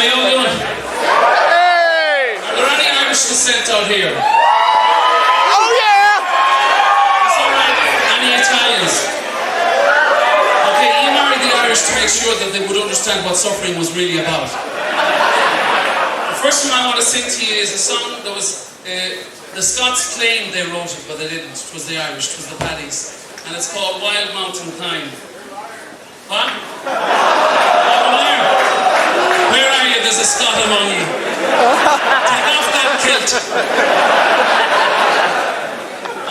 How you all doing? Hey! Are there any Irish descent out here? Oh yeah! It's alright. Any Italians? Okay, you married the Irish to make sure that they would understand what suffering was really about. The first one I want to sing to you is a song that was, the Scots claimed they wrote it, but they didn't. It was the Irish, it was the Paddies. And it's called Wild Mountain Thyme. What? Where are you? There's a Scot among you. Take off that kilt.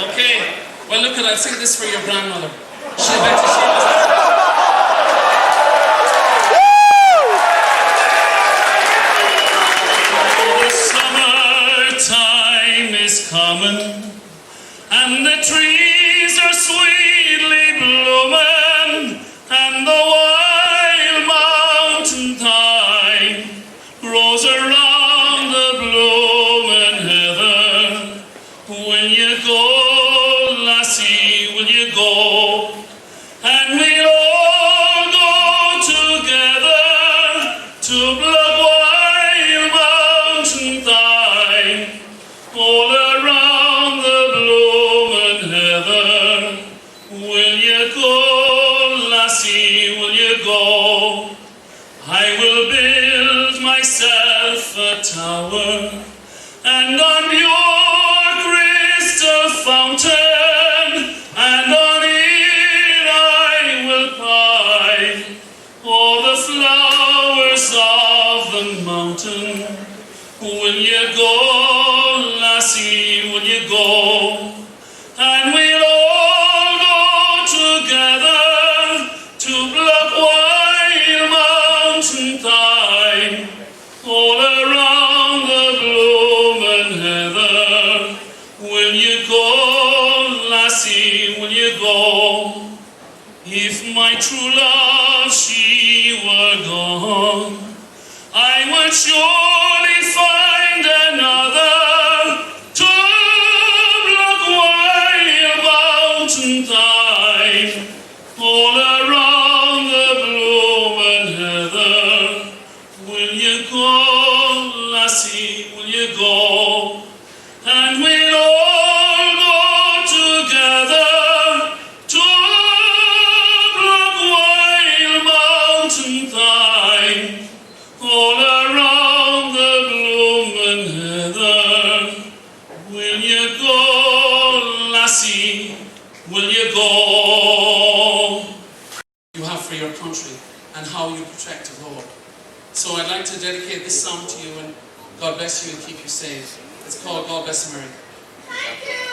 Okay. Well, look, I'll sing this for your grandmother. She'll bet you she was. Summertime is coming, and the trees are sweetly blooming, and the wild mountain thyme grows around the blooming heather. Will you go, lassie, will you go? And we'll all go together to pluck wild mountain thyme all around the blooming heather. Will you go, lassie, will you go? I will build myself a tower, and on pure crystal fountain, and on it I will pine all the flowers of the mountain. Will you go, lassie, will you go? And we'll all go together to pluck wild mountain thyme all around the blooming heather. Will you go, lassie, will you go? If my true love she were gone, I would surely find another to pluck wild mountain thyme all around the blooming heather. Will you go, lassie, will you go? And we'll all go together to pluck wild mountain thyme all around the blooming heather. Will you go, lassie, will you go? You have for your country and how you protect it all. So I'd like to dedicate this song to you, and God bless you and keep you safe. It's called God Bless America. Thank you.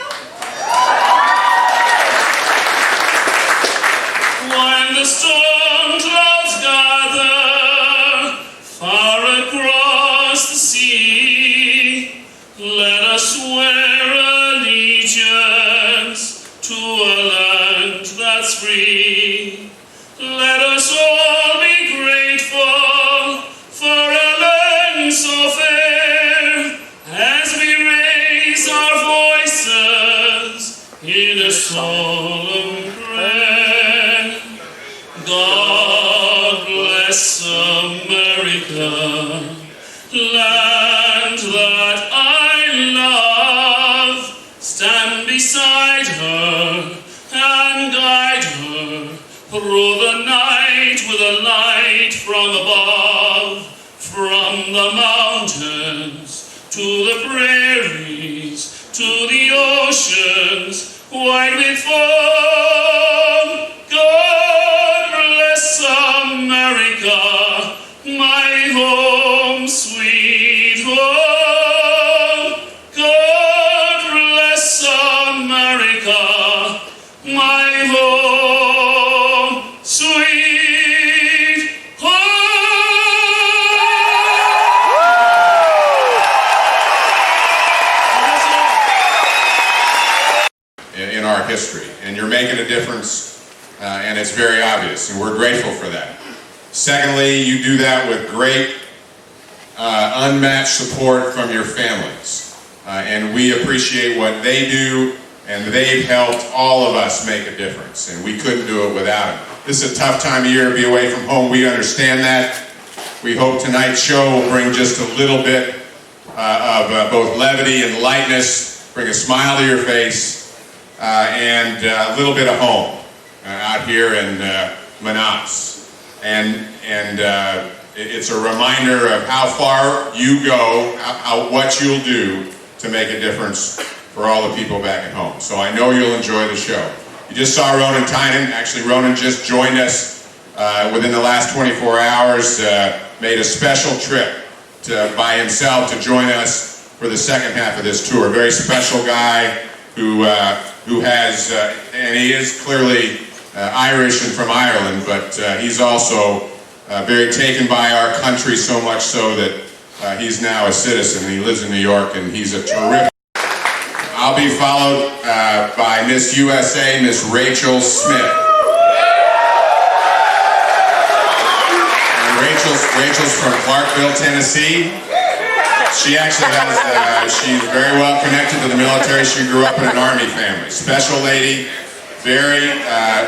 When the storm clouds gather far across the sea, let us swear allegiance to a land that's free. Let us all be grateful for a land so fair, as we raise our voices in a solemn prayer. God bless America, land that I love. Stand beside her and guide her through the night with a light from above. From the mountains to the prairies, to the oceans wide with foam. God bless America, my home, sweet home. God bless America, my home, sweet home. In our history, and you're making a difference, and it's very obvious, and we're grateful for that. Secondly, you do that with great unmatched support from your families, and we appreciate what they do, and they've helped all of us make a difference, and we couldn't do it without them. This is a tough time of year to be away from home. We understand that, We hope tonight's show will bring just a little bit of both levity and lightness, bring a smile to your face, and a little bit of home out here in Manaus. And it's a reminder of how far you go, what you'll do to make a difference for all the people back at home. So I know you'll enjoy the show. You just saw Ronan Tynan. Actually, Ronan just joined us within the last 24 hours, made a special trip by himself to join us for the second half of this tour. A very special guy who has, and he is clearly Irish and from Ireland, but he's also very taken by our country, so much so that he's now a citizen. He lives in New York, and he's a terrific. I'll be followed by Miss USA, Miss Rachel Smith. And Rachel's from Clarkville, Tennessee. She actually has, she's very well connected to the military. She grew up in an Army family. Special lady, very,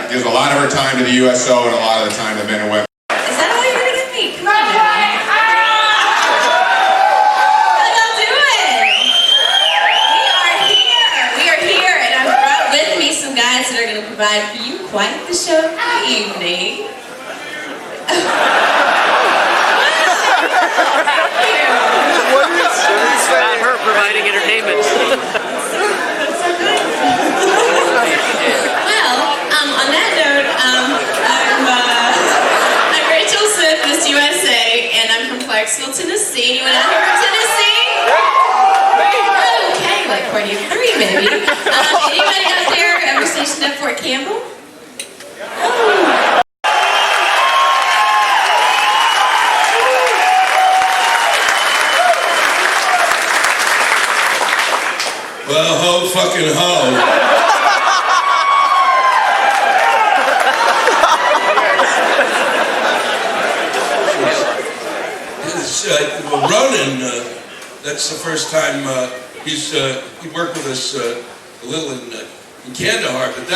gives a lot of her time to the USO and a lot of the time to men and women. Is that all you're going to give me? Come on, man. How's y'all doing? We are here, and I've brought with me some guys that are going to provide for you quite the show for the evening. It's about her providing entertainment. Well, on that note, I'm Rachel Smith, Miss USA, and I'm from Clarksville, Tennessee. Anyone out here from Tennessee? Okay, like Party of Three, maybe. Anybody out there ever stationed at Fort Campbell? Well, ho fucking ho. Well, Ronan, that's the first time he worked with us a little in Kandahar, but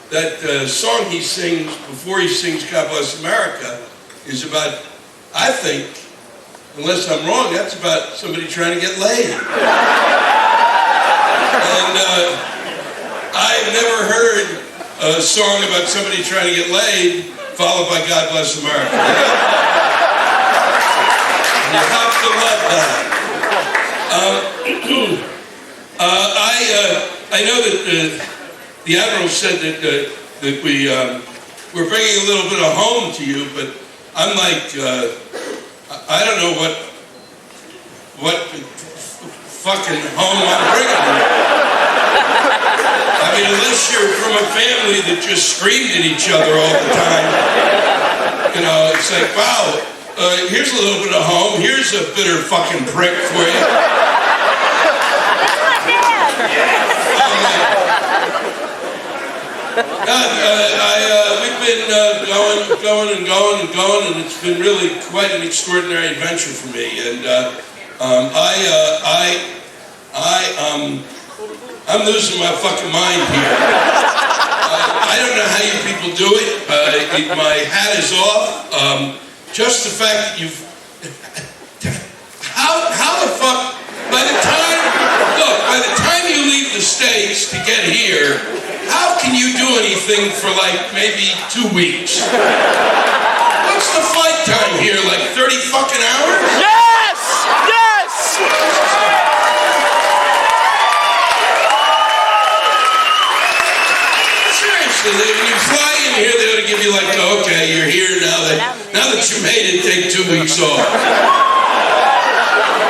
that song he sings before he sings God Bless America is about, I think, unless I'm wrong, that's about somebody trying to get laid. And I've never heard a song about somebody trying to get laid followed by God Bless America. You have to love that. I know that the Admiral said that we're bringing a little bit of home to you, but I'm like, I don't know what fucking home I'm bringing you. I mean, unless you're from a family that just screamed at each other all the time, you know, it's like, wow, here's a little bit of home, here's a bitter fucking prick for you. We've been going, and it's been really quite an extraordinary adventure for me. And I'm losing my fucking mind here. I don't know how you people do it. My hat is off. Just the fact that you've... How the fuck... By the time you leave the States to get here, how can you do anything for like maybe 2 weeks? What's the flight time here? Like 30 fucking hours? Yes! Yes! Seriously, when you fly in here, they're going to give you like, okay, you're here now that you made it, take 2 weeks off.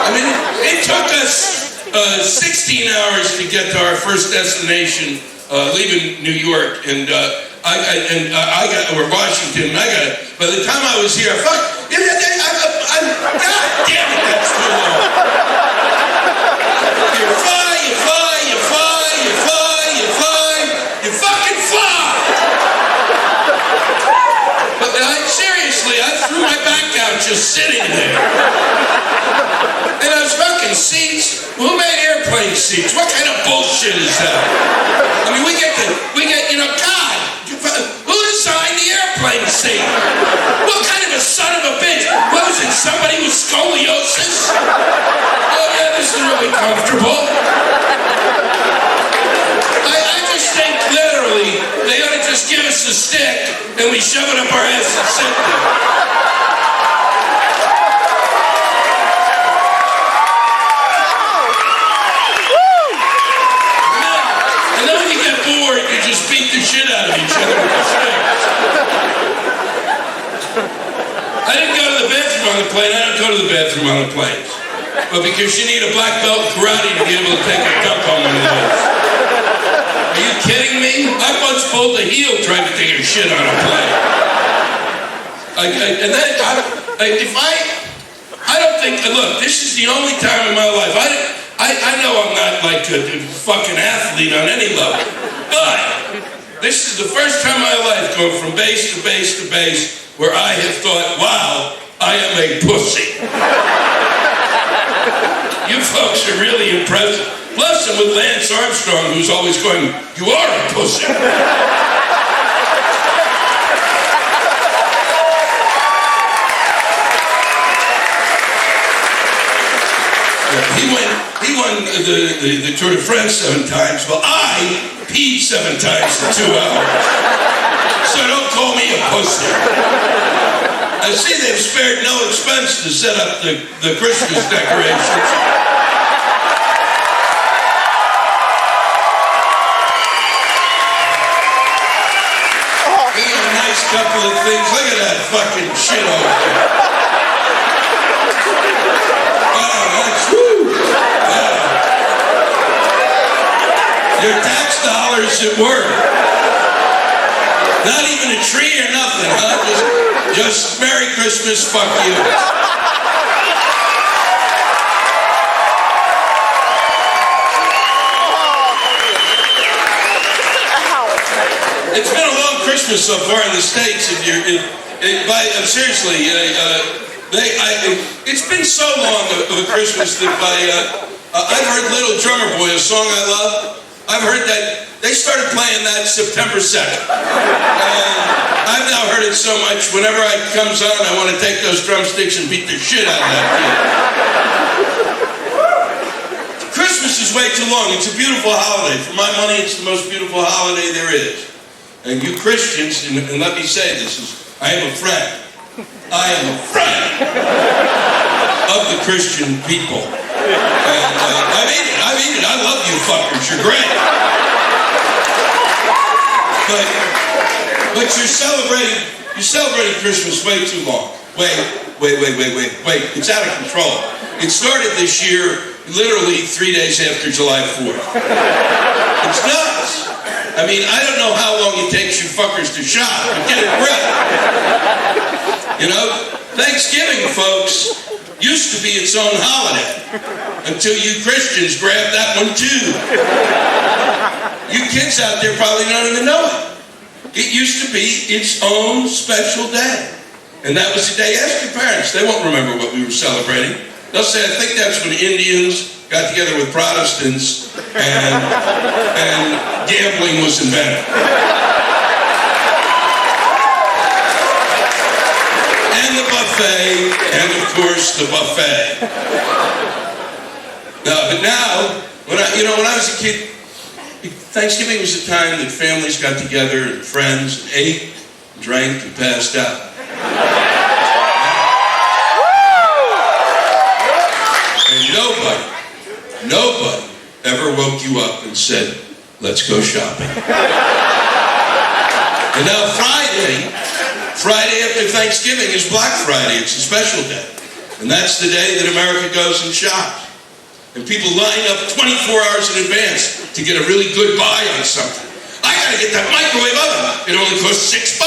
I mean, it took us 16 hours to get to our first destination, leaving New York, and we're Washington, and by the time I was here, God damn it, that's too long. You fly, you fucking fly! But seriously, I threw my back out just sitting there. And those fucking seats, who made airplane seats? What kind of bullshit is that? I mean, we get, God, who designed the airplane seat? What kind of a son of a bitch? What was it, sit there. And then when you get bored, you just beat the shit out of each other with the sticks. I didn't go to the bathroom on the plane. I don't go to the bathroom on the plane. But because you need a black belt in karate to be able to take a dump on one of those. Are you kidding me? I once pulled a heel trying to take a shit on a plane. And then, I don't think, look, this is the only time in my life, I know I'm not like a fucking athlete on any level, but this is the first time in my life going from base to base to base where I have thought, wow, I am a pussy. You folks are really impressive. Plus, I'm with Lance Armstrong, who's always going, you are a pussy. He won the Tour de France 7 times. Well, I peed 7 times in 2 hours. So don't call me a pussy. I see they've spared no expense to set up the Christmas decorations. A nice couple of things. Look at that fucking shit over there. Oh, that's woo. Wow. Your tax dollars at work. Not even a tree or nothing, huh? Just Merry Christmas, fuck you. It's been a long Christmas so far in the States. Seriously, it's been so long of a Christmas that I've heard Little Drummer Boy, a song I love. I've heard that they started playing that September 2nd. I've now heard it so much, whenever it comes on, I want to take those drumsticks and beat the shit out of that kid. Christmas is way too long. It's a beautiful holiday. For my money, it's the most beautiful holiday there is. And you Christians, and let me say this, I am a friend. I am a friend of the Christian people. And I mean it. I love you fuckers. You're great. But you're celebrating Christmas way too long. Wait. It's out of control. It started this year literally 3 days after July 4th. It's nuts. I mean, I don't know how long it takes you fuckers to shop, but get a grip. You know, Thanksgiving, folks, used to be its own holiday until you Christians grabbed that one too. You kids out there probably don't even know it. It used to be its own special day. And that was the day. Ask your parents. They won't remember what we were celebrating. They'll say, I think that's when Indians got together with Protestants and gambling was invented. And the buffet, and of course the buffet. But now, when I was a kid, Thanksgiving was a time that families got together and friends and ate, drank, and passed out. And nobody ever woke you up and said, let's go shopping. And now Friday after Thanksgiving is Black Friday. It's a special day. And that's the day that America goes and shops. And people line up 24 hours in advance to get a really good buy on something. I gotta get that microwave oven. It only costs $6.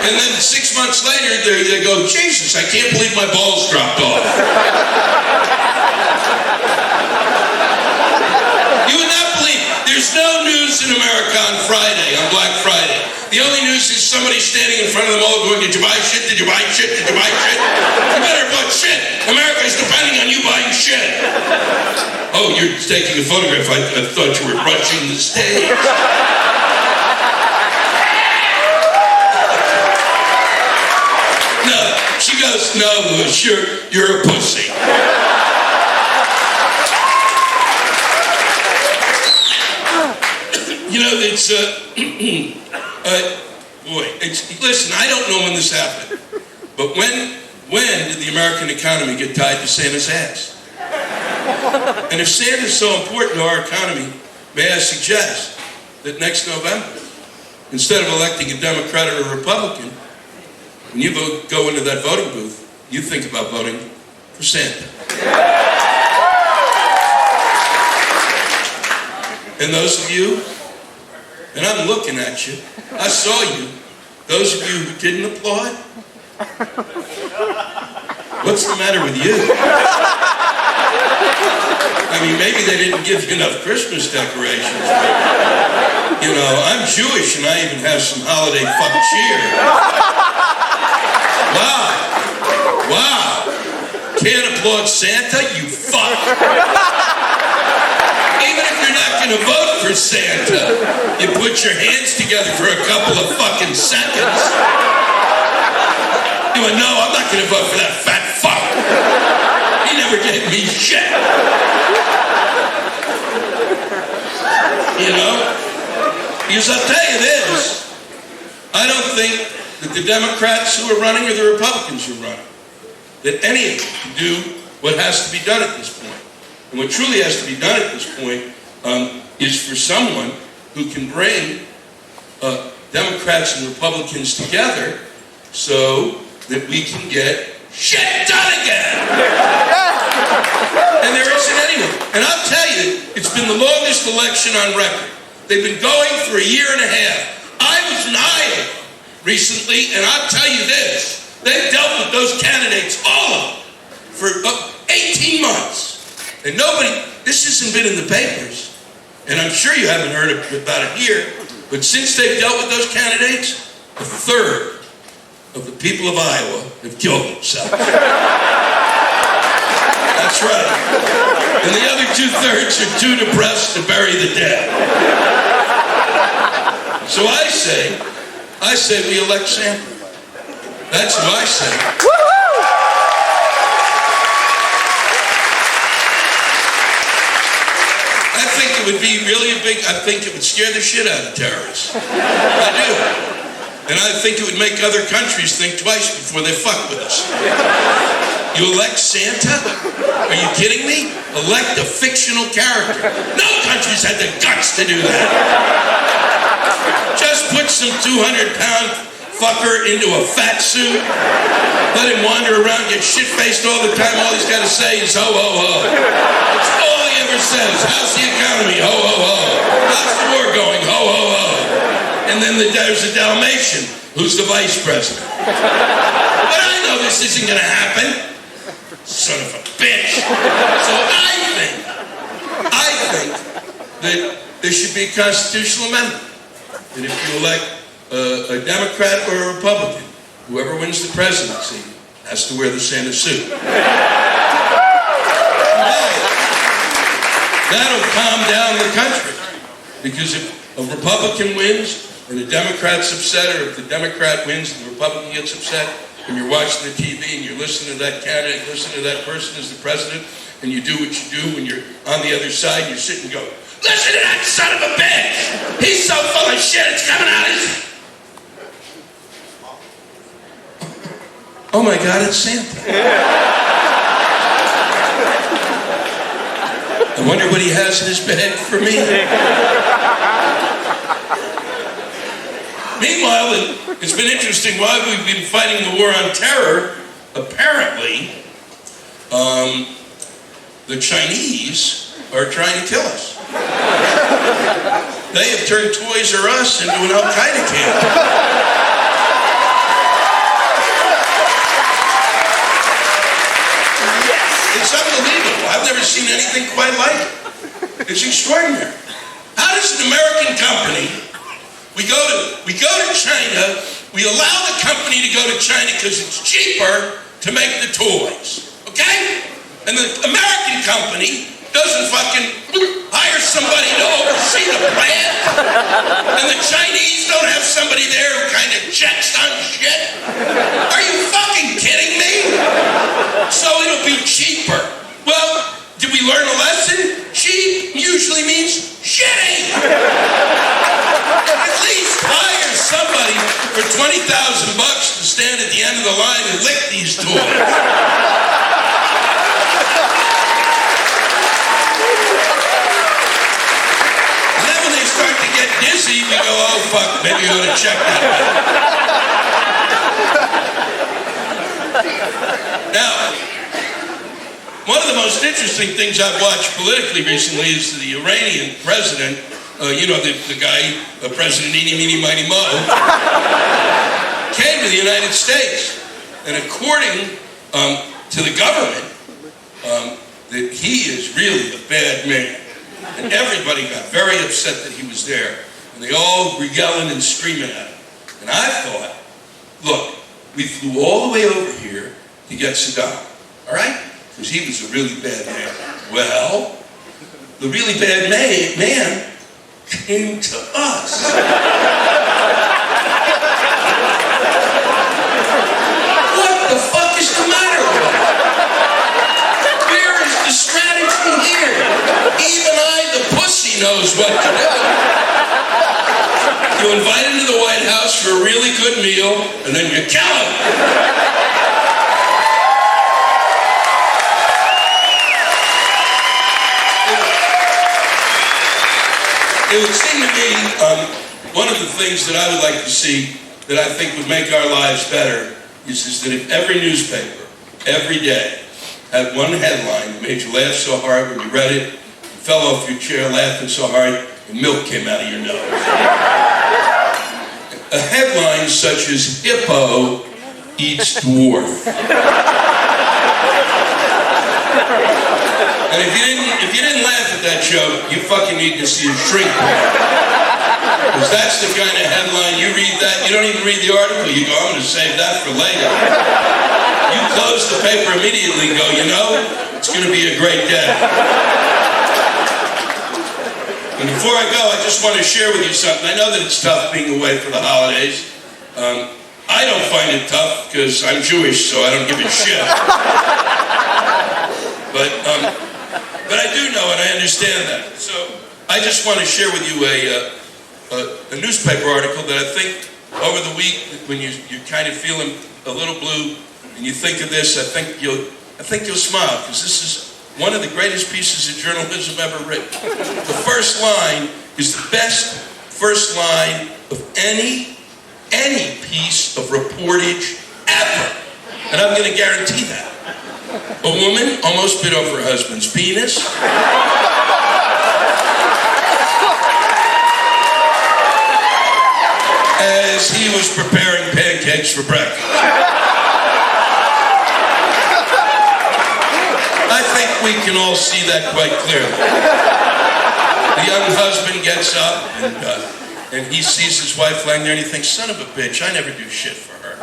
And then 6 months later, they go, Jesus, I can't believe my balls dropped off. You would not believe, there's no news in America on Friday, on Black Friday. The only news is somebody standing in front of them all going, did you buy shit? Did you buy shit? Did you buy shit? You better buy shit. America's depending on you buying shit. Oh, you're taking a photograph. I thought you were rushing the stage. No, she goes, no, Louis, you're a pussy. You know, it's Boy, listen, I don't know when this happened, but when did the American economy get tied to Santa's ass? And if Santa's so important to our economy, may I suggest that next November, instead of electing a Democrat or a Republican, when you go into that voting booth, you think about voting for Santa. And those of you, and I'm looking at you, I saw you, those of you who didn't applaud, what's the matter with you? I mean, maybe they didn't give you enough Christmas decorations. But, you know, I'm Jewish and I even have some holiday fuck cheer. Wow. Can't applaud Santa, you fuck. Even if you're not going to vote for Santa, you put your hands together for a couple of fucking seconds. You went, no, I'm not going to vote for that fat fuck. He never gave me shit. You know? Because I'll tell you this, I don't think that the Democrats who are running or the Republicans who are running, that any of them can do what has to be done at this point. And what truly has to be done at this point is for someone who can bring Democrats and Republicans together so that we can get shit done again. And there isn't anyone. And I'll tell you, it's been the longest election on record. They've been going for a year and a half. I was in Iowa recently, and I'll tell you this, they've dealt with those candidates, all of them, for 18 months. And this hasn't been in the papers, and I'm sure you haven't heard about it here, but since they've dealt with those candidates, a third of the people of Iowa have killed themselves. That's right. And the other 2/3 are too depressed to bury the dead. So I say we elect Santa. That's what I say. I think it would be really I think it would scare the shit out of terrorists. I do. And I think it would make other countries think twice before they fuck with us. You elect Santa? Are you kidding me? Elect a fictional character. No country's had the guts to do that. Just put some 200-pound fucker into a fat suit, let him wander around, get shit-faced all the time. All he's got to say is ho, ho, ho. That's all he ever says. How's the economy? Ho, ho, ho. How's the war going? Ho, ho, ho. And then there's a Dalmatian who's the vice president. But I know this isn't going to happen. Son of a bitch. So I think that there should be a constitutional amendment. That if you elect a Democrat or a Republican, whoever wins the presidency has to wear the Santa suit. That'll calm down the country. Because if a Republican wins and the Democrat's upset, or if the Democrat wins and the Republican gets upset, and you're watching the TV and you're listening to that candidate, listening to that person as the president, and you do what you do when you're on the other side, you sit and go, listen to that son of a bitch! He's so full of shit, it's coming out his... Oh my God, it's Santa. I wonder what he has in his bag for me. Meanwhile, it's been interesting while we've been fighting the war on terror, apparently, the Chinese are trying to kill us. They have turned Toys R Us into an Al-Qaeda camp. It's unbelievable. I've never seen anything quite like it. It's extraordinary. How does an American company, we go to China, we allow the company to go to China because it's cheaper to make the toys, okay? And the American company doesn't fucking hire somebody to oversee the plant, and the Chinese don't have somebody there who kind of checks on shit. Are you fucking kidding me? So it'll be cheaper. Well, did we learn a lesson? Cheap usually means shitty. At least hire somebody for stand at the end of the line and lick these toys. And then when they start to get dizzy, we go, oh fuck, maybe we ought to check that out. Now, one of the most interesting things I've watched politically recently is the Iranian president, you know, the guy, President Eeny, Meeny, Mighty Mo, came to the United States. And according to the government, that he is really a bad man. And everybody got very upset that he was there. And they all were yelling and screaming at him. And I thought, look, we flew all the way over here to get Saddam, all right? Because he was a really bad man. Well, the really bad man came to us. What the fuck is the matter with him? Where is the strategy here? Even I, the pussy, knows what to do. You invite him to the White House for a really good meal, and then you kill him. It would seem to me, one of the things that I would like to see that I think would make our lives better is that if every newspaper, every day, had one headline that made you laugh so hard when you read it, you fell off your chair laughing so hard, and milk came out of your nose. A headline such as Hippo Eats Dwarf. And if you didn't laugh at that joke, you fucking need to see a shrink. Because that's the kind of headline, you read that, you don't even read the article, you go, I'm going to save that for later. You close the paper immediately and go, you know, it's going to be a great day. And before I go, I just want to share with you something. I know that it's tough being away for the holidays. I don't find it tough because I'm Jewish, so I don't give a shit. But I do know and I understand that. So I just want to share with you a newspaper article that I think over the week when you're kind of feeling a little blue and you think of this, I think you'll smile because this is one of the greatest pieces of journalism ever written. The first line is the best first line of any piece of reportage ever. And I'm going to guarantee that. A woman almost bit off her husband's penis. As he was preparing pancakes for breakfast. I think we can all see that quite clearly. The young husband gets up and he sees his wife lying there and he thinks, son of a bitch, I never do shit for her.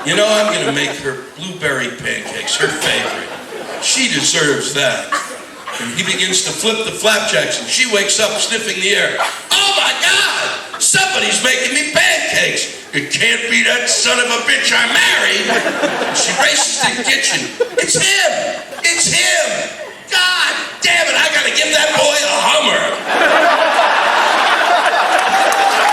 You know, I'm going to make her blueberry pancakes, her favorite. She deserves that. And he begins to flip the flapjacks and she wakes up sniffing the air. Oh my God! Somebody's making me pancakes! It can't be that son of a bitch I married! She races to the kitchen. It's him! It's him! God damn it, I gotta give that boy a Hummer!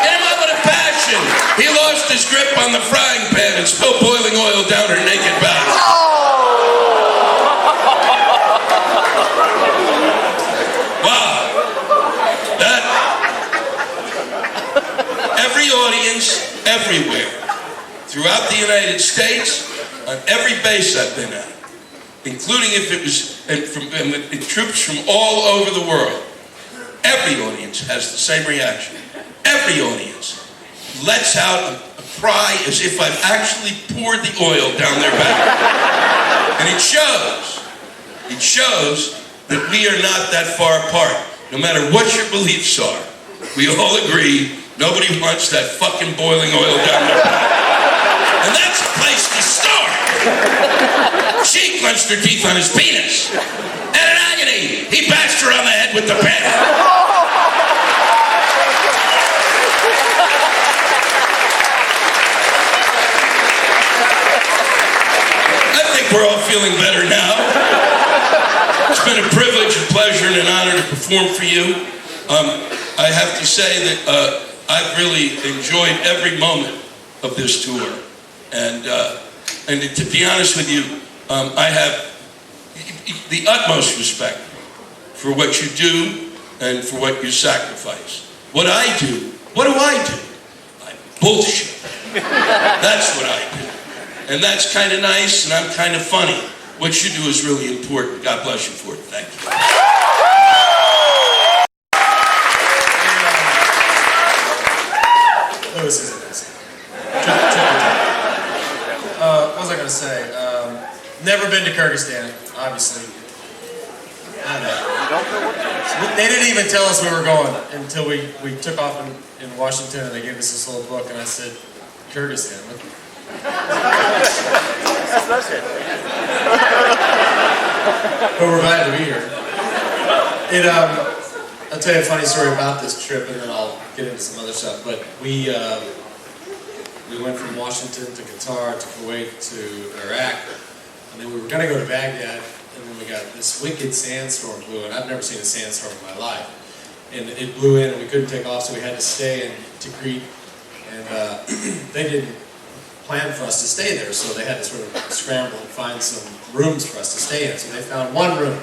Hit him up with a passion! He lost his grip on the frying pan and spilled boiling oil down her naked back. Wow. Every audience, everywhere, throughout the United States, on every base I've been at, including if it was from troops from all over the world, every audience has the same reaction. Every audience lets out a cry as if I've actually poured the oil down their back. And it shows that we are not that far apart. No matter what your beliefs are, we all agree nobody wants that fucking boiling oil down their back. And that's a place to start. She clenched her teeth on his penis. And in agony, he bashed her on the head with the pen. I think we're all feeling better now. It's been a privilege, a pleasure, and an honor to perform for you. I have to say that I've really enjoyed every moment of this tour. And to be honest with you, I have the utmost respect for what you do and for what you sacrifice. What I do, what do? I bullshit. That's what I do. And that's kind of nice, and I'm kind of funny. What you do is really important. God bless you for it. Thank you. Lewis is amazing. What was I going to say? Never been to Kyrgyzstan, obviously. They didn't even tell us we were going until we took off in Washington, and they gave us this little book, and I said, Kyrgyzstan. That's it. But we're glad to be here. I'll tell you a funny story about this trip, and then I'll get into some other stuff. But we went from Washington to Qatar to Kuwait to Iraq, and then we were going to go to Baghdad, and then we got this wicked sandstorm blew in. I've never seen a sandstorm in my life. And it blew in, and we couldn't take off, so we had to stay in Tikrit. And they didn't plan for us to stay there, so they had to sort of scramble and find some rooms for us to stay in. So they found one room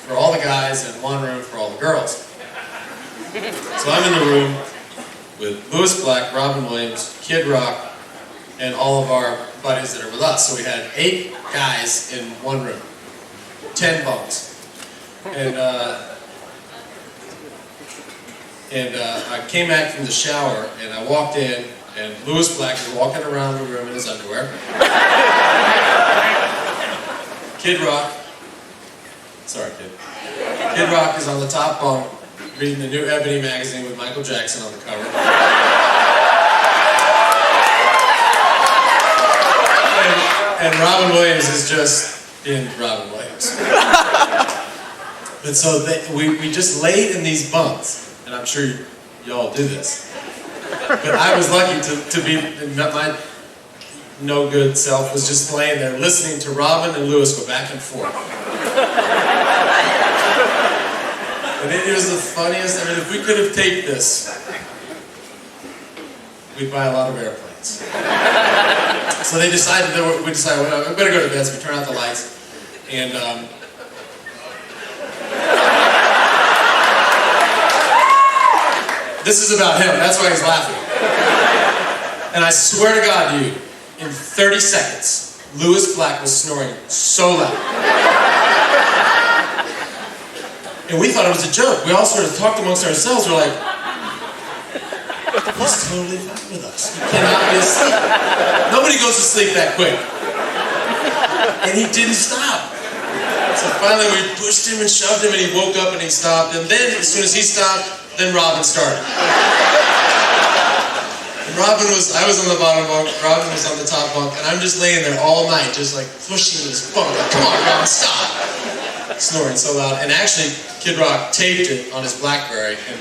for all the guys and one room for all the girls. So I'm in the room with Lewis Black, Robin Williams, Kid Rock, and all of our buddies that are with us. So we had 8 guys in one room, 10 bunks. And I came back from the shower, and I walked in, and Lewis Black was walking around the room in his underwear. Kid Rock, sorry kid. Kid Rock is on the top bunk, reading the new Ebony magazine with Michael Jackson on the cover. And Robin Williams is just in Robin Williams. But so we just laid in these bunks, and I'm sure y'all do this. But I was lucky to be, my no good self was just laying there listening to Robin and Lewis go back and forth. And it was the funniest. I mean, if we could have taped this, we'd buy a lot of airplanes. So we decided, well, we better go to bed, so we turn out the lights. And this is about him, that's why he's laughing. And I swear to God, dude, in 30 seconds, Lewis Black was snoring so loud. And we thought it was a joke. We all sort of talked amongst ourselves. We're like, he's totally fine with us. He cannot be asleep. Nobody goes to sleep that quick. And he didn't stop. So finally we pushed him and shoved him, and he woke up and he stopped. And then as soon as he stopped, then Robin started. And I was on the bottom bunk, Robin was on the top bunk, and I'm just laying there all night, just like pushing this bunk, like, come on, Robin, stop! Snoring so loud. And actually, Kid Rock taped it on his BlackBerry, and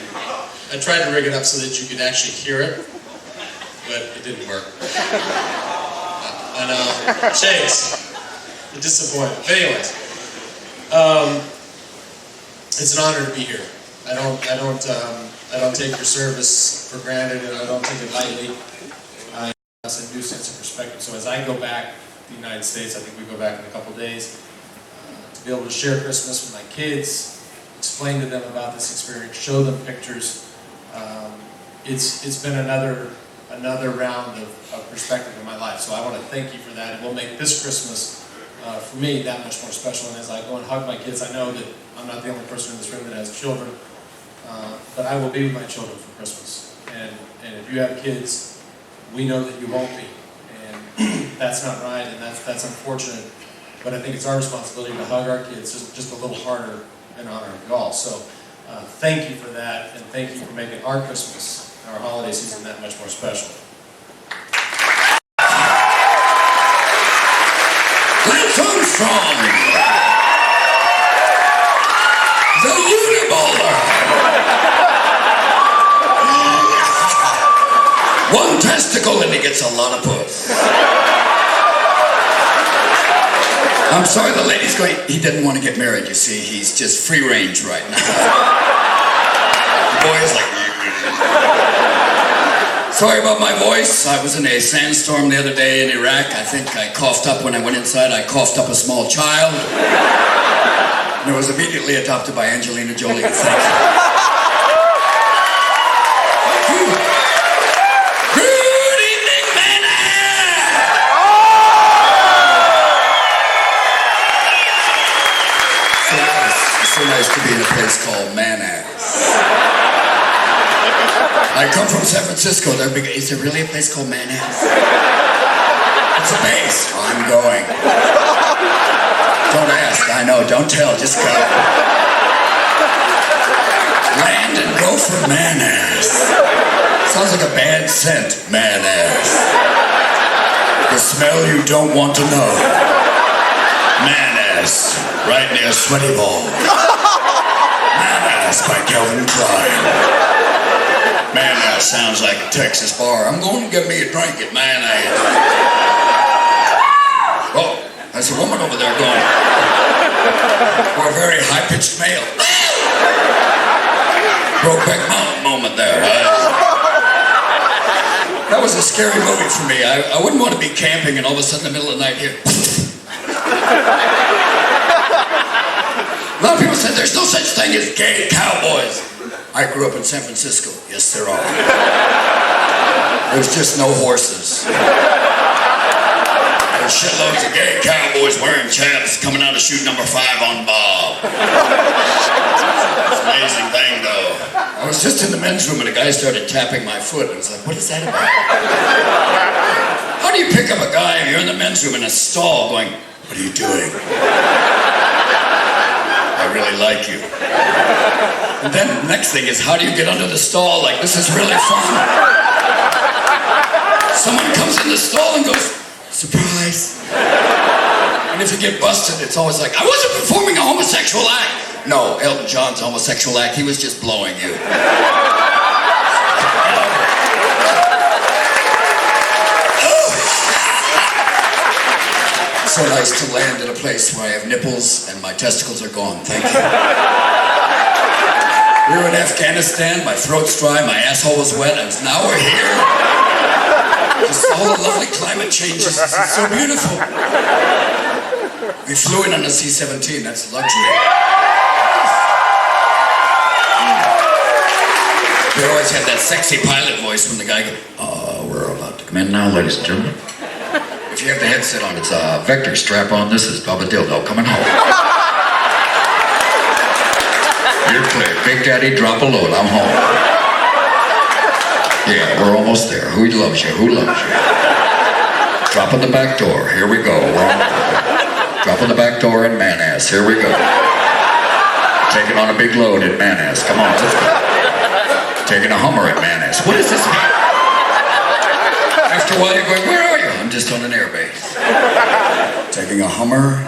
I tried to rig it up so that you could actually hear it, but it didn't work. I know, shakes. The disappointment. But anyways, it's an honor to be here. I don't take your service for granted, and I don't take it lightly. It's a new sense of perspective. So as I go back to the United States, I think we go back in a couple days, to be able to share Christmas with my kids, explain to them about this experience, show them pictures. It's been another round of perspective in my life. So I want to thank you for that. It will make this Christmas for me that much more special. And as I go and hug my kids, I know that I'm not the only person in this room that has children. But I will be with my children for Christmas. And if you have kids, we know that you won't be. And that's not right, and that's unfortunate. But I think it's our responsibility to hug our kids just a little harder in honor of you all. So thank you for that, and thank you for making our Christmas, our holiday season, that much more special. Lance Armstrong, the Unibowler. One testicle and he gets a lot of puss. I'm sorry, the lady's going, he didn't want to get married, you see. He's just free range right now. The boy is like, Sorry about my voice. I was in a sandstorm the other day in Iraq. I think I coughed up when I went inside. I coughed up a small child. And it was immediately adopted by Angelina Jolie. Thank you. Good evening, man. So nice to be in a place called Manass. I come from San Francisco. Is there really a place called Manass? It's a base. Oh, I'm going. Don't ask. I know. Don't tell. Just go. Land and go for Manass. Sounds like a bad scent. Manass. The smell you don't want to know. Manass. Right near Sweaty Balls. Manass by Calvin Klein. Manass sounds like a Texas bar. I'm going to get me a drink at Manass. Oh, there's a woman over there going. Or a very high-pitched male. Brokeback Mountain moment there. That was a scary movie for me. I wouldn't want to be camping and all of a sudden in the middle of the night here. A lot of people said there's no such thing as gay cowboys. I grew up in San Francisco. Yes, there are. There's just no horses. There's shitloads of gay cowboys wearing chaps coming out to shoot number 5 on Bob. It's an amazing thing, though. I was just in the men's room and a guy started tapping my foot. I was like, what is that about? How do you pick up a guy if you're in the men's room in a stall going, what are you doing? I really like you. And then the next thing is, how do you get under the stall? Like, this is really fun. Someone comes in the stall and goes, surprise. And if you get busted, it's always like, I wasn't performing a homosexual act. No, Elton John's homosexual act, he was just blowing you. So nice to land in a place where I have nipples and my testicles are gone. Thank you. We were in Afghanistan, my throat's dry, my asshole was wet, and now we're here. Just all the lovely climate changes. This is so beautiful. We flew in on a C-17, that's luxury. We always had that sexy pilot voice when the guy goes, we're about to come in now, ladies and gentlemen. If you have the headset on, it's a Vector strap on. This is Bubba Dildo coming home. You're clear. Big Daddy, drop a load. I'm home. Yeah, we're almost there. Who loves you? Who loves you? Drop in the back door. Here we go. Drop in the back door in Manass. Here we go. Taking on a big load in Manass. Come on, let's go. Taking a Hummer at Manass. What does this mean? After a while, you're going, where are you? I'm just on an airbase. Taking a Hummer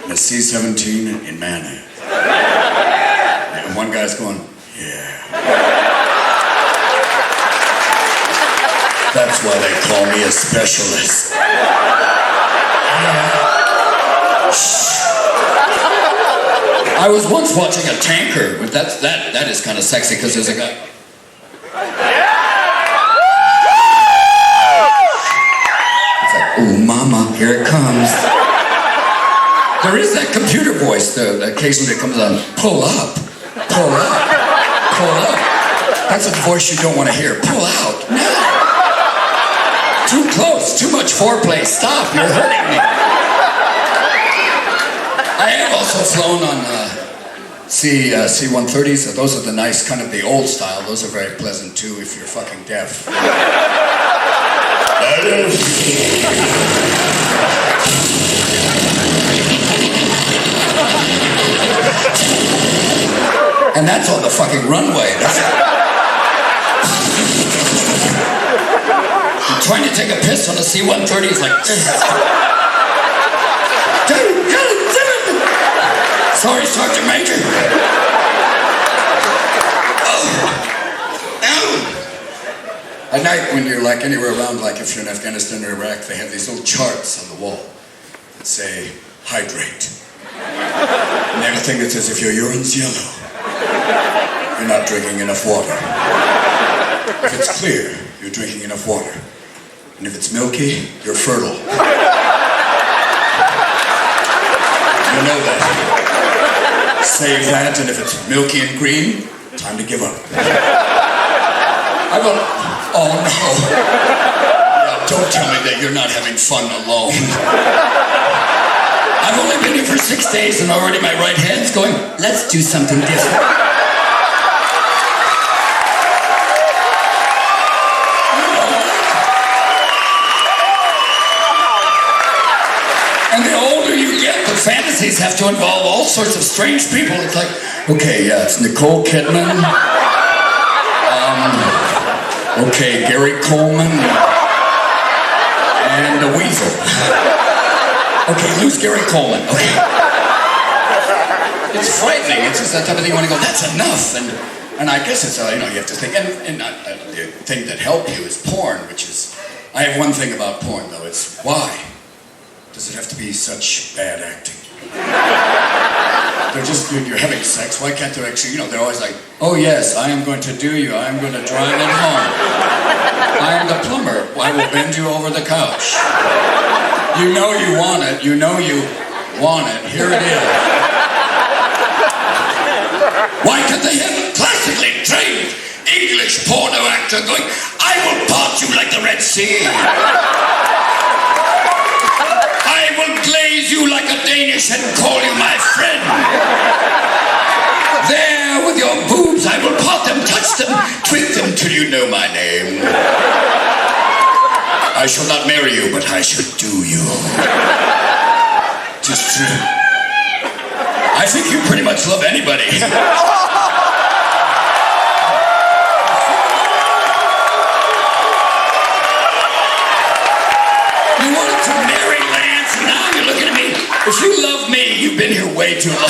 and a C-17 in Manass. And one guy's going, yeah. That's why they call me a specialist. I was once watching a tanker, but that is kind of sexy because there's a guy. It's like, ooh, mama, here it comes. There is that computer voice, though, occasionally comes on, pull up, pull up, pull up. That's a voice you don't want to hear. Pull out, no. Too close, too much foreplay. Stop, you're hurting me. I have also flown on C-130s. Those are the nice, kind of the old style. Those are very pleasant too if you're fucking deaf. And that's on the fucking runway. I'm trying to take a piss on a C-130. It's like, sorry, Sergeant Major. At night, when you're like anywhere around, like if you're in Afghanistan or Iraq, they have these little charts on the wall that say, hydrate. And they have a thing that says, if your urine's yellow, you're not drinking enough water. If it's clear, you're drinking enough water. And if it's milky, you're fertile. You know that. Save that, and if it's milky and green, time to give up. Oh no. Yeah, don't tell me that you're not having fun alone. I've only been here for 6 days and already my right hand's going, let's do something different. And the older you get, the fantasies have to involve all sorts of strange people. It's like, okay, yeah, it's Nicole Kidman. Okay, Gary Coleman. And the Weasel. Okay, lose Gary Coleman. Okay. It's frightening. It's just that type of thing you want to go, that's enough. And I guess it's, you have to think. And the thing that helped you is porn, which is, I have one thing about porn, though. It's why does it have to be such bad acting? They're just, you're having sex, why can't they actually, they're always like, oh yes, I am going to do you, I am going to drive it home. I am the plumber, I will bend you over the couch. You know you want it, here it is. Why can't they have a classically trained English porno actor going, I will part you like the Red Sea. I will glaze you like a Danish and call you my friend. There with your boobs, I will part them, touch them, tweak them till you know my name. I shall not marry you, but I shall do you. Just true. I think you pretty much love anybody. You wanted to marry Lance, and now you're looking at me. If you love me, you've been here way too long.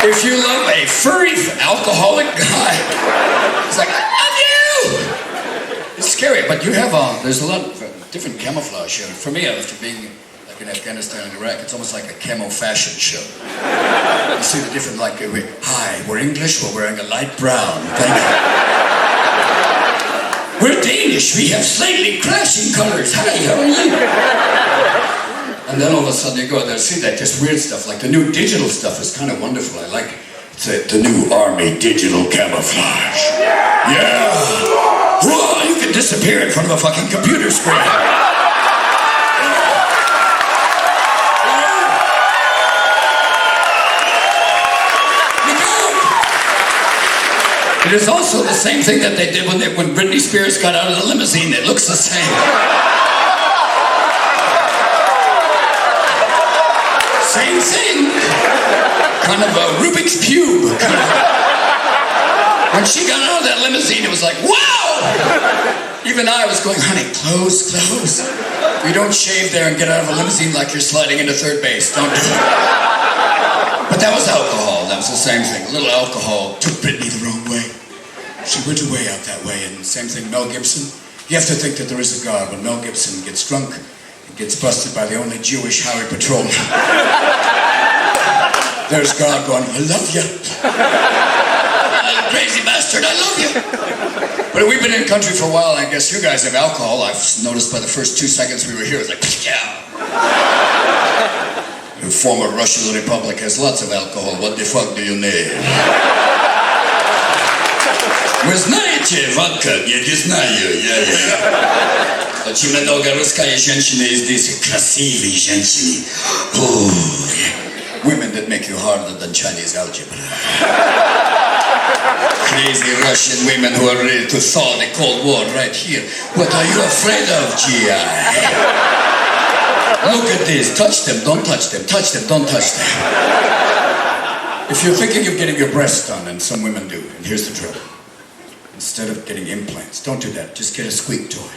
If you love a furry, alcoholic guy, it's like, I love you! It's scary, but you have there's a lot of different camouflage here. For me, after being like in Afghanistan and Iraq, it's almost like a camo fashion show. You see the different, like, hi, we're English, we're wearing a light brown. Thank you. We're Danish, we have slightly crashing colors. Hi, how are you? And then all of a sudden you go out there and see that just weird stuff, like the new digital stuff is kind of wonderful. I like the new Army digital camouflage. Yeah! Whoa, you can disappear in front of a fucking computer screen. It is also the same thing that they did when Britney Spears got out of the limousine. It looks the same. Same thing. Kind of a Rubik's Cube. When she got out of that limousine, it was like, wow! Even I was going, honey, close. You don't shave there and get out of a limousine like you're sliding into third base. Don't do it. But that was alcohol. That was the same thing. A little alcohol took Britney the wrong way. She went away out that way. And same thing, Mel Gibson. You have to think that there is a God. When Mel Gibson gets drunk, he gets busted by the only Jewish highway patrolman. There's God going, I love you. Crazy bastard, I love you. But we've been in the country for a while, and I guess you guys have alcohol. I've noticed by the first 2 seconds we were here, it was like, yeah. The former Russian Republic has lots of alcohol. What the fuck do you need? Вы знаете, водка? Я не знаю. Очень много русские женщины здесь, красивые женщины. Women that make you harder than Chinese algebra. Crazy Russian women who are ready to thaw the Cold War right here. What are you afraid of, GI? Look at this. Touch them, don't touch them. Touch them, don't touch them. If you're thinking of getting your breasts done, and some women do, and here's the drill. Instead of getting implants, don't do that. Just get a squeak toy.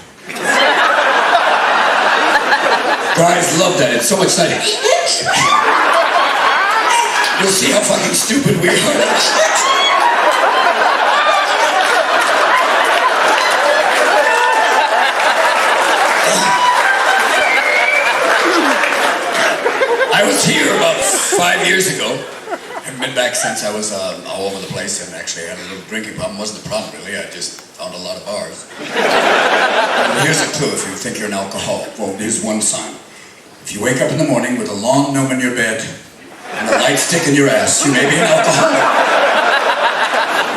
Guys love that. It's so exciting. You'll see how fucking stupid we are. I was here about 5 years ago, and been back since I was all over the place, and actually had a little drinking problem. Wasn't a problem really. I just found a lot of bars. But here's a clue if you think you're an alcoholic. Well, here's one sign. If you wake up in the morning with a long gnome in your bed and a light stick in your ass, you may be an alcoholic.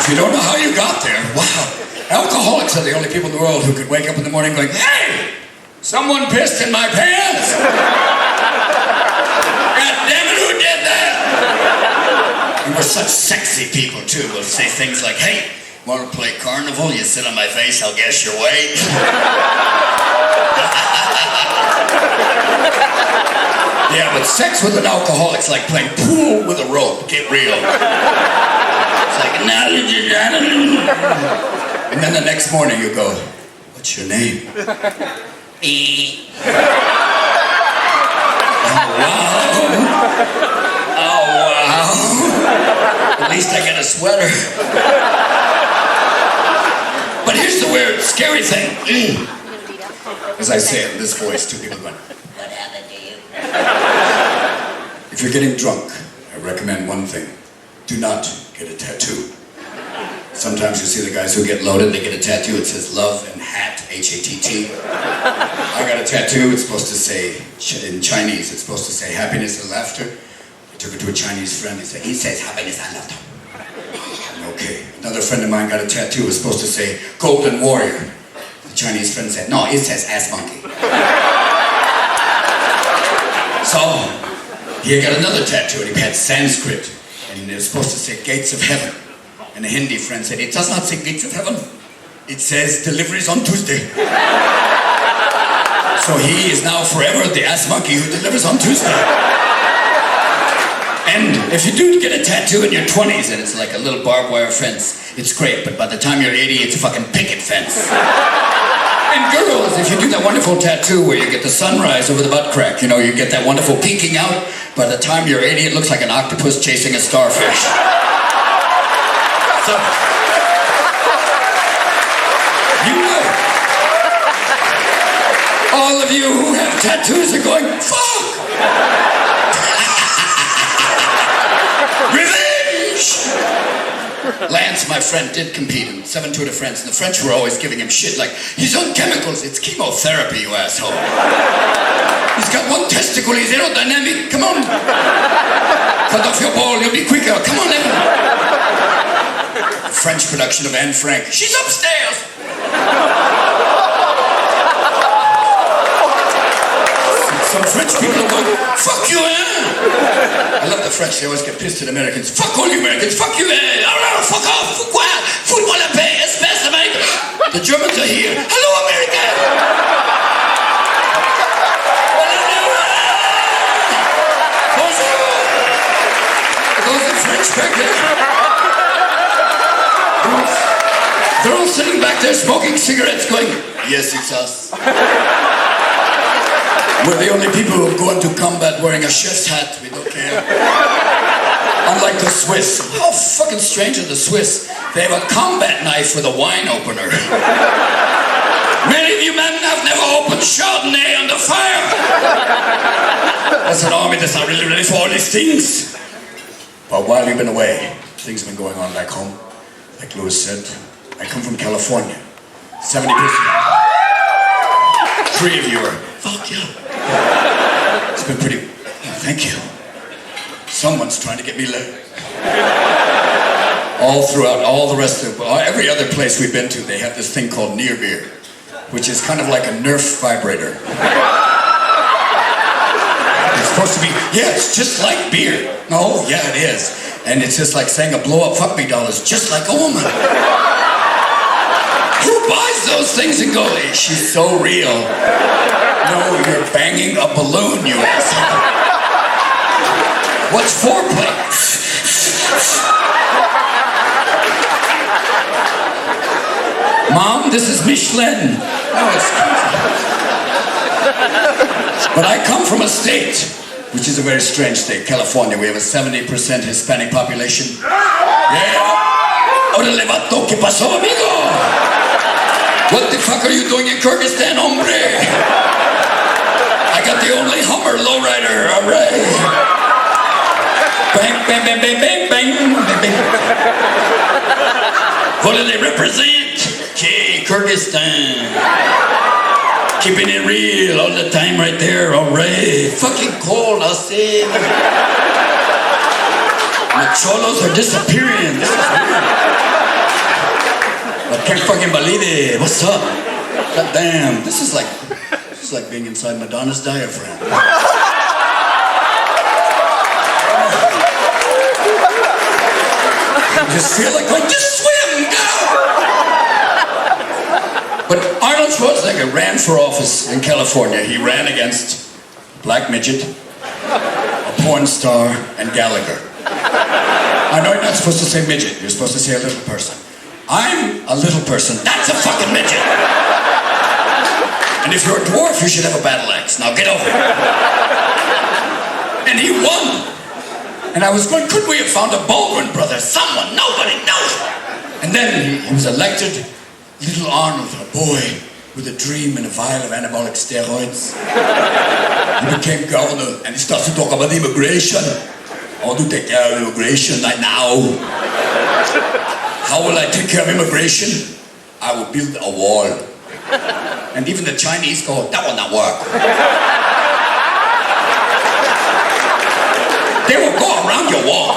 If you don't know how you got there, wow. Alcoholics are the only people in the world who could wake up in the morning going, hey, someone pissed in my pants. God damn it, who did that? And we're such sexy people too. We'll say things like, hey, want to play carnival? You sit on my face, I'll guess your weight. Yeah, but sex with an alcoholic's like playing pool with a rope. Get real. It's like, and then the next morning you go, what's your name? E. Oh, wow. Oh, wow. At least I get a sweater. But here's the weird, scary thing. As I say it in this voice, two people going, what happened to you? If you're getting drunk, I recommend one thing. Do not get a tattoo. Sometimes you see the guys who get loaded, they get a tattoo, it says love and hat, H-A-T-T. I got a tattoo, it's supposed to say, in Chinese, it's supposed to say happiness and laughter. I took it to a Chinese friend, he says happiness and laughter. Okay, another friend of mine got a tattoo, it's supposed to say golden warrior. The Chinese friend said, no, it says ass monkey. So, he got another tattoo and he had Sanskrit, and it was supposed to say gates of heaven. And a Hindi friend said, it does not say gates of heaven. It says deliveries on Tuesday. So he is now forever the ass monkey who delivers on Tuesday. And if you do get a tattoo in your 20s and it's like a little barbed wire fence, it's great, but by the time you're 80, it's a fucking picket fence. And girls, if you do that wonderful tattoo where you get the sunrise over the butt crack, you know, you get that wonderful peeking out, by the time you're 80, it looks like an octopus chasing a starfish. So, you know, all of you who have tattoos are going, fuck! Revenge! Lance, my friend, did compete in 7 Tour de France, and the French were always giving him shit like, he's on chemicals, it's chemotherapy, you asshole. He's got one testicle, he's aerodynamic, come on. Cut off your ball, you'll be quicker, come on, Evan. French production of Anne Frank. She's upstairs! Some French people are going, fuck you, eh? I love the French, they always get pissed at Americans. Fuck all you Americans, fuck you, eh? Oh, fuck off, pourquoi? Foute-moi la paix, espèce d'Amérique. The Germans are here. Hello, America! Bonjour! Those are French back there. They're all sitting back there smoking cigarettes going, yes, it's us. We're the only people who go into combat wearing a chef's hat. We don't care. Unlike the Swiss. How fucking strange are the Swiss? They have a combat knife with a wine opener. Many of you men have never opened Chardonnay under fire. That's an army that's not really ready for all these things. But while you've been away, things have been going on back home. Like Lewis said, I come from California. 70%. 3 of you are, fuck yeah. It's been pretty, thank you. Someone's trying to get me laid. All throughout, all the rest of, every other place we've been to, they have this thing called near beer, which is kind of like a Nerf vibrator. It's supposed to be, yeah, it's just like beer. No, yeah, it is. And it's just like saying a blow-up fuck-me doll is just like a woman. Who buys those things and goes, hey, she's so real? No, you're banging a balloon, you asshole. What's foreplay? Mom, this is Michelin. Oh, it's crazy. But I come from a state which is a very strange state, California. We have a 70% Hispanic population. Yeah. Orale vato, ¿qué pasó, amigo? What the fuck are you doing in Kyrgyzstan, hombre? I got the only Hummer lowrider, alright. Bang, bang, bang, bang, bang, bang, bang, bang. What do they represent? Okay, Kyrgyzstan. Keeping it real all the time right there, alright. Fucking cold, I'll say. The cholos are disappearing. I can't fucking believe it. What's up? God damn, this is like being inside Madonna's diaphragm. I just feel like going, just swim, go! But Arnold Schwarzenegger ran for office in California. He ran against Black Midget, a porn star, and Gallagher. I know you're not supposed to say midget. You're supposed to say a little person. I'm a little person. That's a fucking midget. And if you're a dwarf, you should have a battle axe. Now get over it. And he won. And I was going, couldn't we have found a Baldwin brother? Someone, nobody knows. And then he was elected little Arnold, a boy with a dream and a vial of anabolic steroids. He became governor and he started to talk about immigration. I want to take care of immigration right now. How will I take care of immigration? I will build a wall. And even the Chinese go, that will not work. They will go around your wall.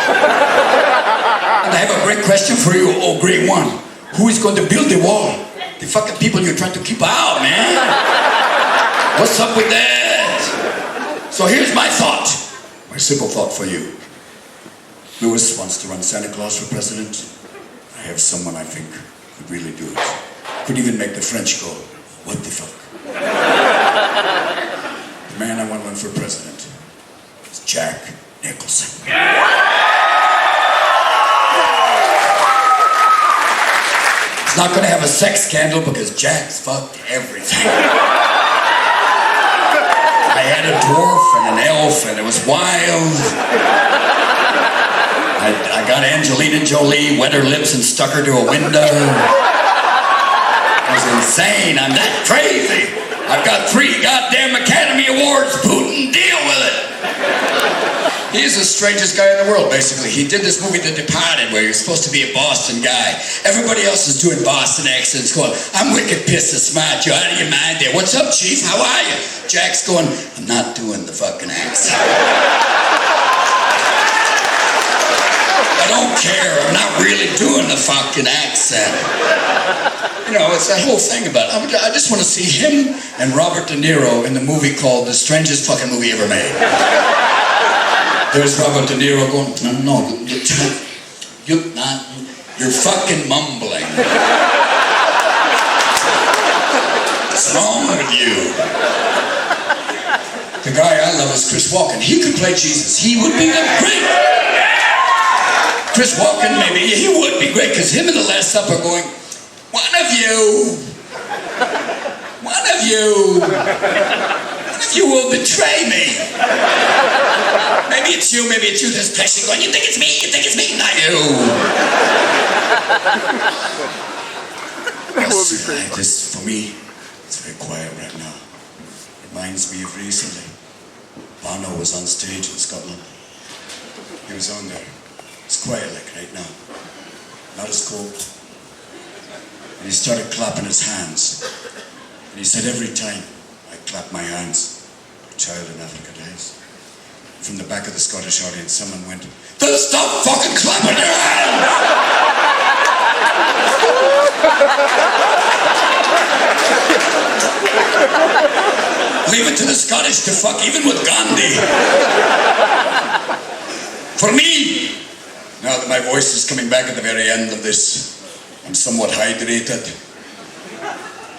And I have a great question for you, oh great one. Who is going to build the wall? The fucking people you're trying to keep out, man. What's up with that? So here's my thought. My simple thought for you. Lewis wants to run Santa Claus for president. I have someone I think could really do it. Could even make the French go, what the fuck? The man I want to run for president is Jack Nicholson. He's not going to have a sex scandal because Jack's fucked everything. I had a dwarf and an elf and it was wild. I got Angelina Jolie, wet her lips and stuck her to a window. It was insane. I'm that crazy. I've got 3 goddamn Academy Awards, Putin. Deal with it. He's the strangest guy in the world, basically. He did this movie, The Departed, where he was supposed to be a Boston guy. Everybody else is doing Boston accents, going, I'm wicked pissed and smart. You're out of your mind there. What's up, Chief? How are you? Jack's going, I'm not doing the fucking accent. I don't care. I'm not really doing the fucking accent. You know, it's that whole thing about it. I just want to see him and Robert De Niro in the movie called The Strangest Fucking Movie Ever Made. There's Robert De Niro going, no, you're fucking mumbling. What's wrong with you? The guy I love is Chris Walken. He could play Jesus. He would be the great. Chris Walken, maybe, he would be great, because him and the Last Supper going, one of you will betray me. Maybe it's you, this person going, you think it's me, not you. Yes, for me, it's very quiet right now. Reminds me of recently. Bono was on stage in Scotland. He was on there. It's quiet like right now. Not as cold. And he started clapping his hands. And he said, every time I clap my hands, a child in Africa dies. From the back of the Scottish audience, someone went, then stop fucking clapping your hands! Leave it to the Scottish to fuck, even with Gandhi. For me, now that my voice is coming back at the very end of this, I'm somewhat hydrated.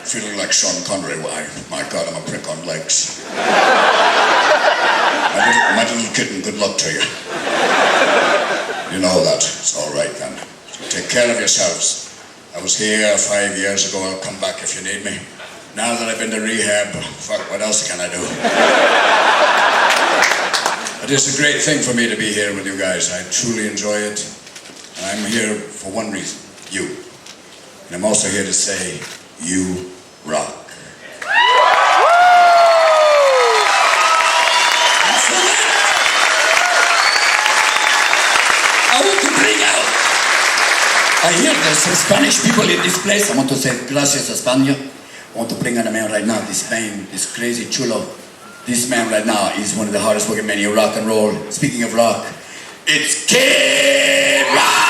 Feeling like Sean Connery. Why, my God, I'm a prick on legs. My little kitten, good luck to you. You know that. It's all right then. So take care of yourselves. I was here 5 years ago. I'll come back if you need me. Now that I've been to rehab, fuck, what else can I do? It is a great thing for me to be here with you guys. I truly enjoy it. And I'm here for one reason, you. And I'm also here to say, you rock. I hear there's some Spanish people in this place. I want to say gracias España. I want to bring on a man right now, this man, this crazy chulo. This man right now is one of the hardest working men in rock and roll. Speaking of rock, it's Kid Rock!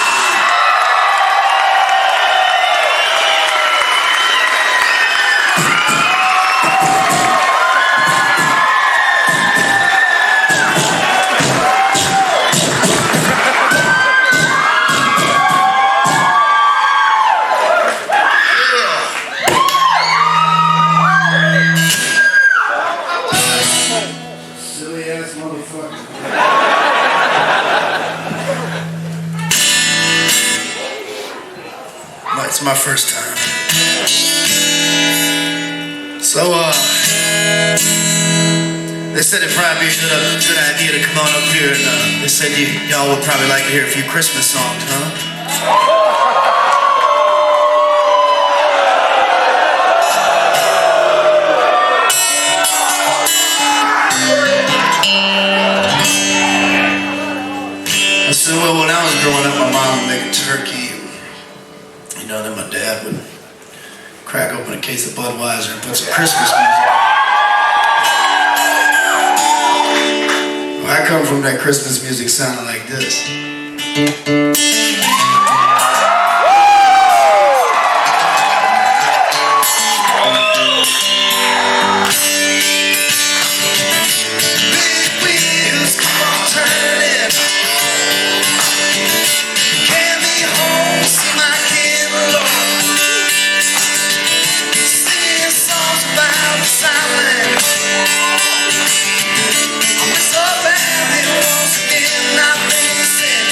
It's my first time. So, they said it'd probably be a good idea to come on up here, and they said y'all would probably like to hear a few Christmas songs, huh? I said, well, when I was growing up, my mom would make a turkey. You know, then my dad would crack open a case of Budweiser and put some Christmas music on. Well, I come from that Christmas music sounding like this. Big wheels keep on turning. Get me home, see my kid alone. Singing songs about the Southland. I miss so badly once again, I think I said.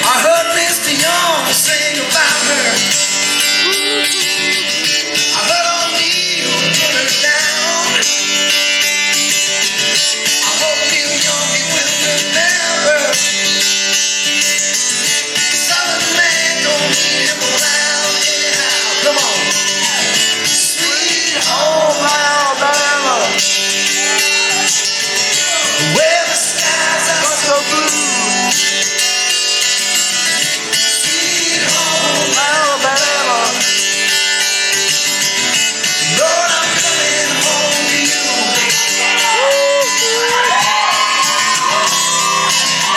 I heard Mr. Young sing about her. I heard O'Neill put her down. I hope Neil Young he will remember. Southern man don't need him around anyhow. Come on. Sweet home Alabama, where the skies are so blue. Sweet home Alabama, Lord, I'm coming home to you.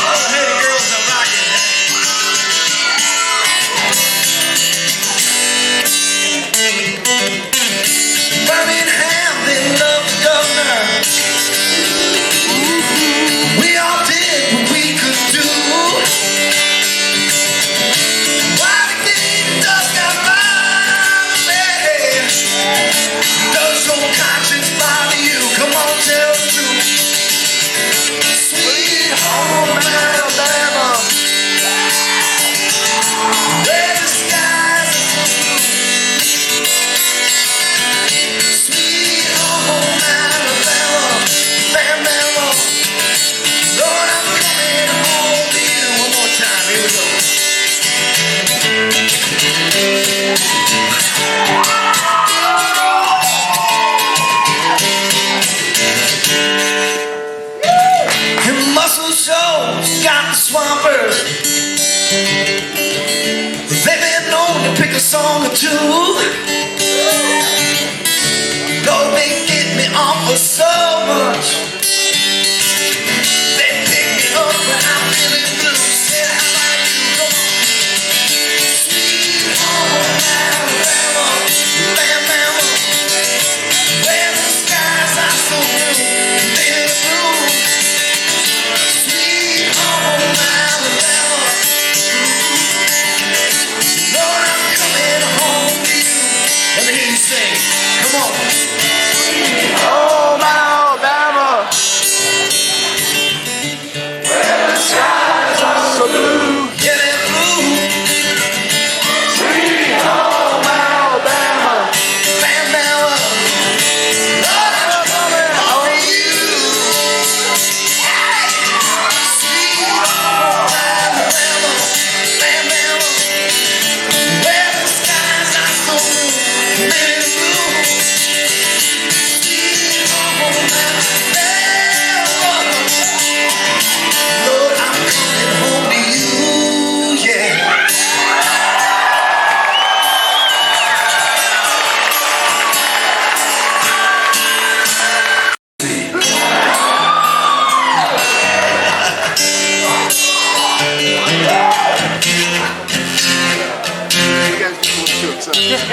Oh, hey, the girls are rocking. Birmingham, they love the governor. We all did what we could do. Why the king does got by me? Does your conscience bother you? Come on, tell the truth. Sweet home Alabama, where the skies are blue. Sweet home Alabama, Alabama, Lord, I'm coming home to you. One more time, here we go. And Muscle Shoals got the Swampers. They've been known to pick a song or two. Lord, they get me off for so much. They pick me up when I'm feeling blue. Said, how about you? Come on. Sweet home Alabama, Alabama, where the skies are so blue, they're blue. Sweet home Alabama, Lord, I'm coming home to you.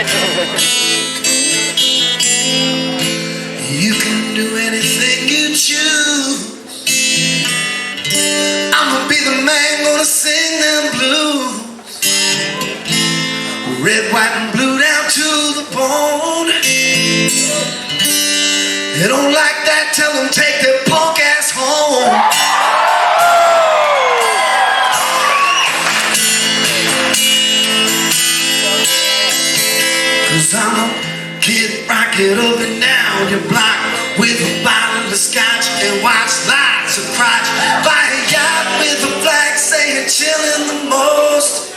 You can do anything you choose. I'ma be the man gonna sing them blues. Red, white, and blue down to the bone. They don't like that, tell them take their punk ass home. Cause I'ma kid rock it up and down your block with a bottle of scotch and watch lots of crotch. Buy a yacht with a flag saying chillin' the most.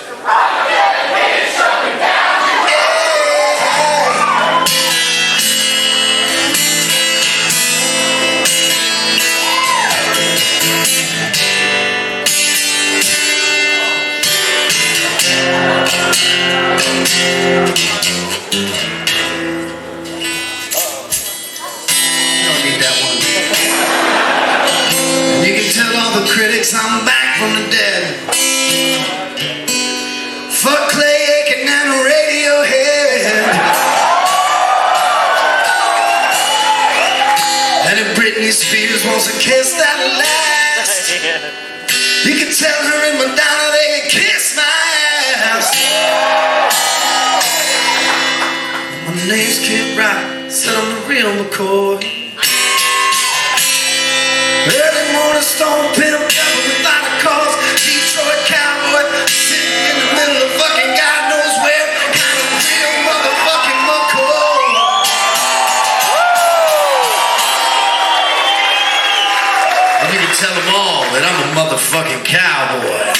Critics, I'm back from the dead. Fuck Clay Aiken and a Radiohead. And if Britney Spears wants a kiss that'll last, you can tell her in Madonna they can kiss my ass. My name's Kid Rock, said I'm the real McCoy. Early morning stone pimp, devil without a cause, Detroit cowboy, sitting in the middle of fucking God knows where, kind of real motherfucking McCoy. And you can tell them all that I'm a motherfucking cowboy.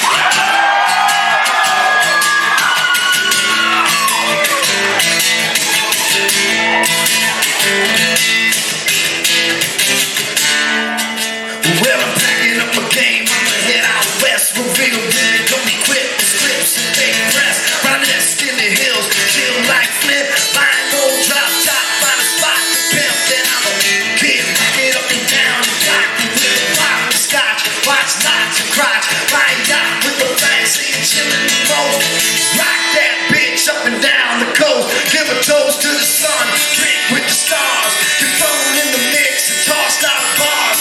Well, I'm packing up a game, I'ma head out west. Reveal really don't equip with scripts and big press. Run nest in the hills, chill like Flint. Find old drop top, find a spot to pimp. Then I'ma get rock it up and down the block with a bottle of scotch. Watch lots of crotch, buy a yacht with a flag saying chillin' the most. Rock that bitch up and down the coast. Give a toast to the sun, drink with the stars. Get thrown in the mix and tossed out of bars.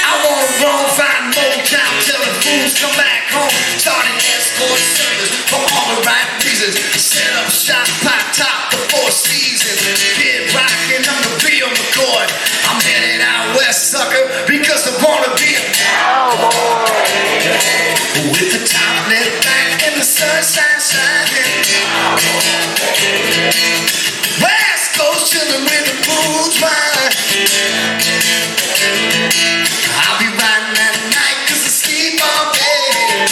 I wanna roam, find Motown till the fools come back home. Started escort service for all the right reasons. Set up shop, pop top, the Four Seasons. Kid rockin', I'm the real McCoy. I'm headed out west, sucker, because I wanna be a cowboy. With the top lit back and the sunshine shining. West Coast chillin' with the moon's wine. I'll be riding at night cause I sleep all day.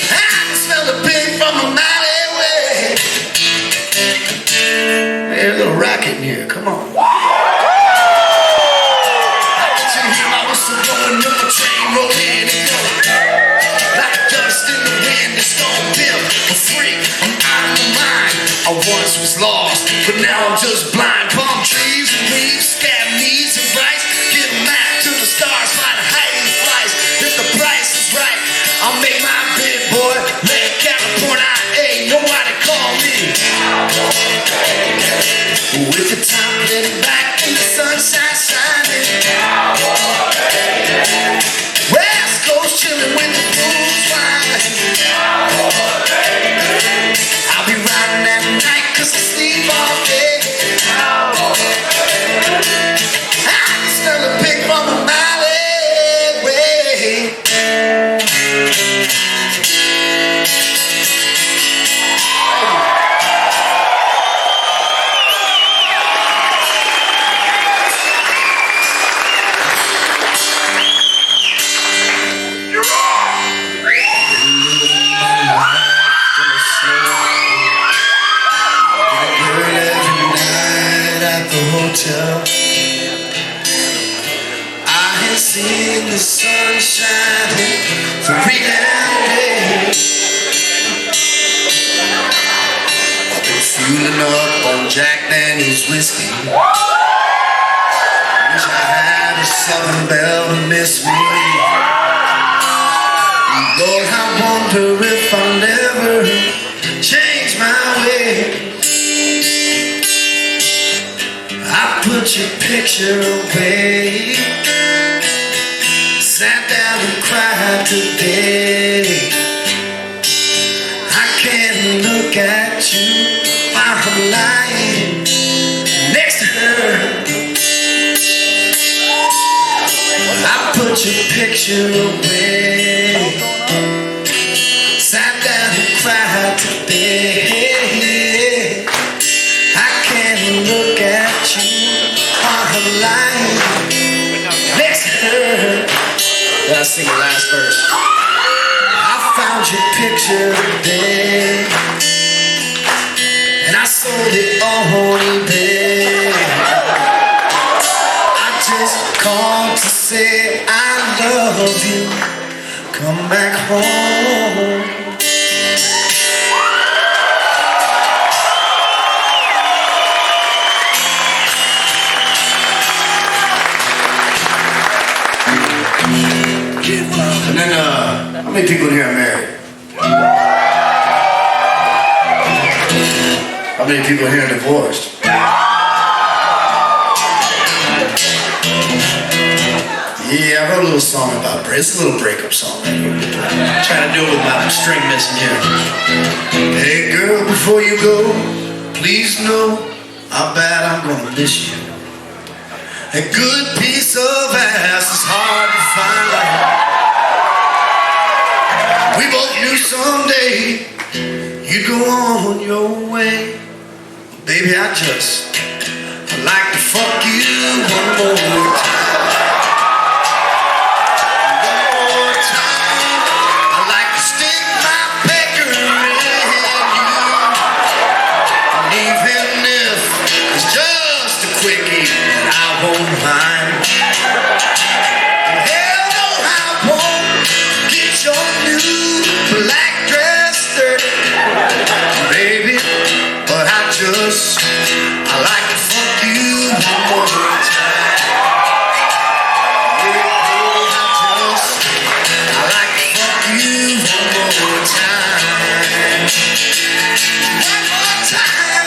I can smell the pig from a mile away. Hey, a little rocket in here, come on. I want you to hear my whistle blowing up a train rolling and going. Like dust in the wind, it's gonna build a freak. I'm out of my mind. I once was lost, but now I'm just blind. Palm trees and leaves, scab knees and rice. Get a map to the stars, find a hiding place. If the price is right, I'll make my bid, boy. Let California, ain't nobody call me. With the top lit back and the sunshine shining. West Coast chillin' with the moon's fine. I'll be riding at night cause I sleep all day. I can smell the pig from a mile away. Hotel. I have seen the sun shining 3 damn days. I've been fueling up on Jack Daniel's whiskey. Wish I had a Southern Belle to miss me. Lord, I wonder if I'll never picture away. Sat down and cried today. I can't look at you while I'm lying next to her. I put your picture away. Sat down and cried today. I can't look at you while I'm lying next to her. Then I sing the last verse. I found your picture today, and I sold it on eBay. I just called to say I love you. Come back home. And then, how many people here are married? How many people here are divorced? Yeah, I wrote a little song about it's a little breakup song right here. I'm trying to do it with my string missing here. Hey girl, before you go, please know how bad I'm gonna miss you. A good piece of ass is hard to find. We both knew someday you'd go on your way. Baby, I'd like to fuck you one more time. One more time. I'd like to stick my pecker in you. And even if it's just a quickie, I won't mind. Hell no, I won't get your new black dress dirty, baby, but I like to fuck you one more time. Yeah, baby, I like to fuck you one more time. One more time.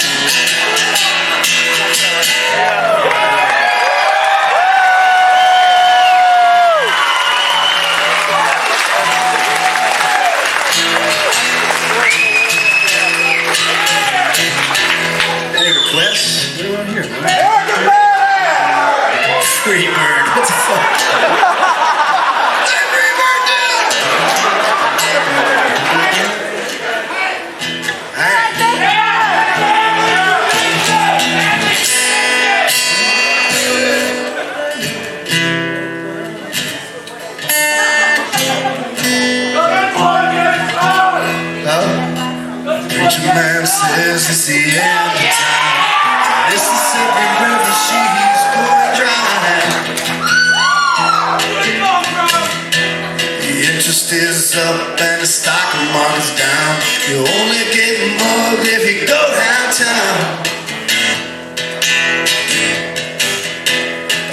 Any requests? What do you want to hear, man? FREEBIRD. What the fuck? What's that FREEBIRD do? Preacher man says it's the end of time. Mississippi River, she's going dry. The interest is up and the stock market's down. You only get mugged if you go downtown.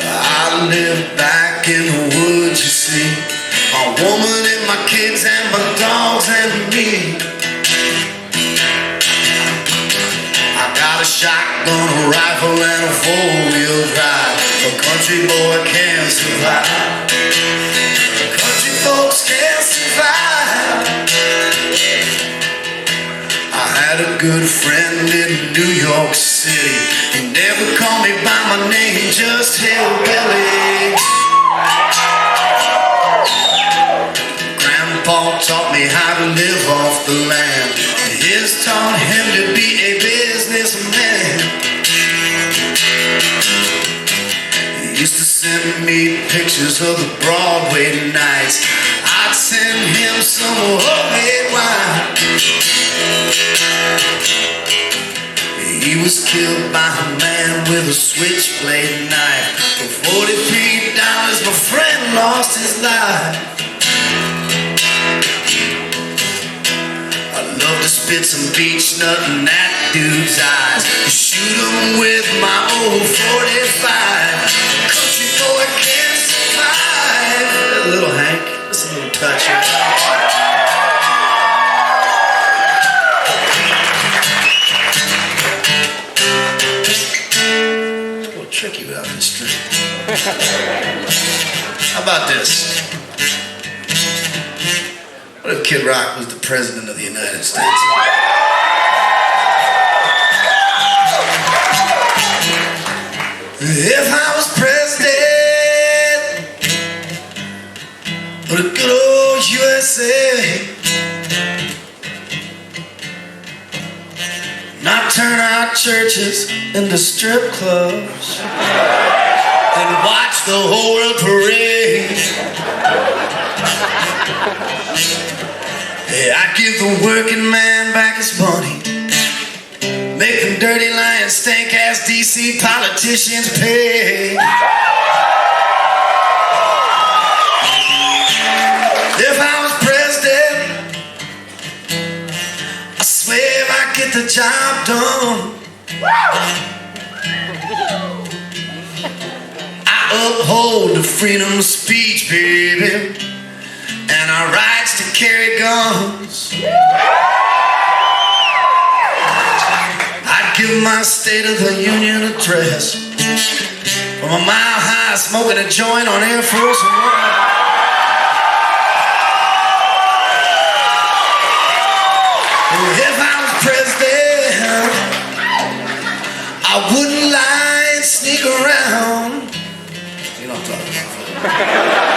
I live back in the woods, you see. My woman and my kids and my dogs and me. Got a shotgun, a rifle, and a four-wheel drive. A country boy can survive. Country folks can survive. I had a good friend in New York City. He never called me by my name, just hillbilly. Grandpa taught me how to live off the land. His taught him to be a businessman. He used to send me pictures of the Broadway nights. I'd send him some homemade wine. He was killed by a man with a switchblade knife. For $43, my friend lost his life. Love to spit some beach nut in that dude's eyes. Shoot him with my old 45. Country boy can't survive. A little Hank, just a little touch here. A little tricky without this string. What if Kid Rock was the President of the United States? If I was president of the good old USA, not turn our churches into strip clubs and watch the whole world parade. Hey, I give the working man back his money, make them dirty lying stank ass DC politicians pay. If I was president, I swear if I get the job done, I uphold the freedom of speech, baby, and our rights to carry guns. I'd give my State of the Union address from a mile high, smoking a joint on Air Force One. If I was president, I wouldn't lie and sneak around. You know what I'm talking about.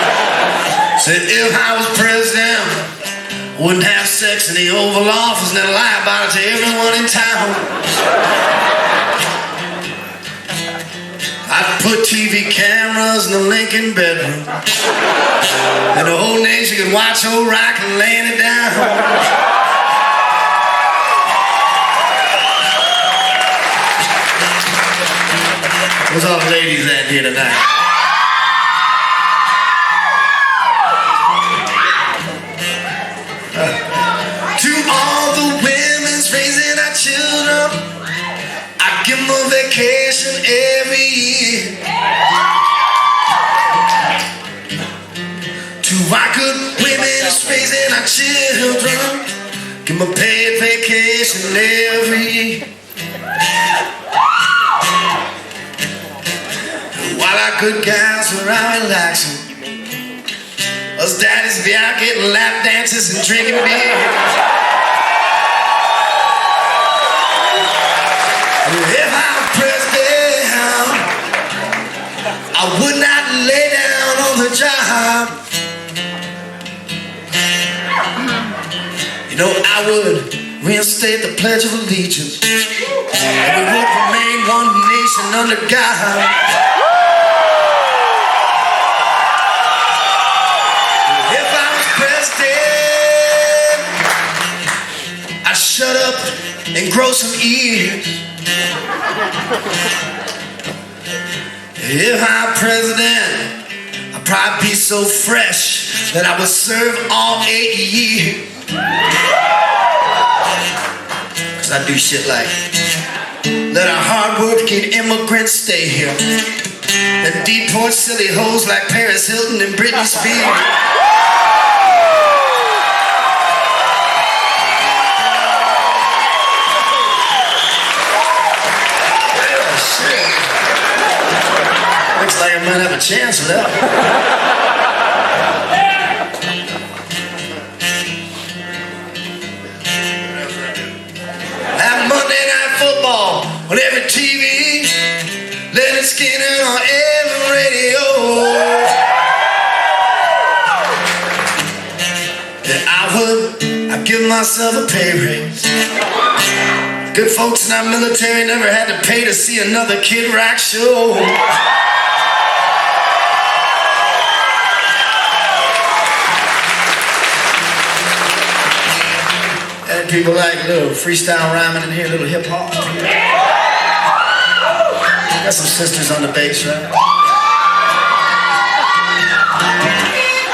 Said if I was president, I wouldn't have sex in the Oval Office and then lie about it to everyone in town. I'd put TV cameras in the Lincoln bedroom, and the whole nation could watch old Rock and laying it down. Where's all the ladies at here tonight? To all the women's raising our children, I give them a vacation every year. To our good women's raising our children, give them a paid vacation every year. While our good guys are out relaxing, us daddies be out getting lap dances and drinking beer. If I was president, I would not lay down on the job. You know, I would reinstate the Pledge of Allegiance, and we would remain one nation under God. Shut up and grow some ears. If I'm president, I'd probably be so fresh that I would serve all 8 years. Cause I do shit like let our hard-working immigrants stay here, then deport silly hoes like Paris Hilton and Britney Spears. Looks like I might have a chance for that. That Monday Night Football on every TV, Leonard Skinner on every radio. Yeah, I'd give myself a pay raise. Good folks in our military never had to pay to see another Kid Rock show. And people like a little freestyle rhyming in here, a little hip hop. Got some sisters on the bass, right?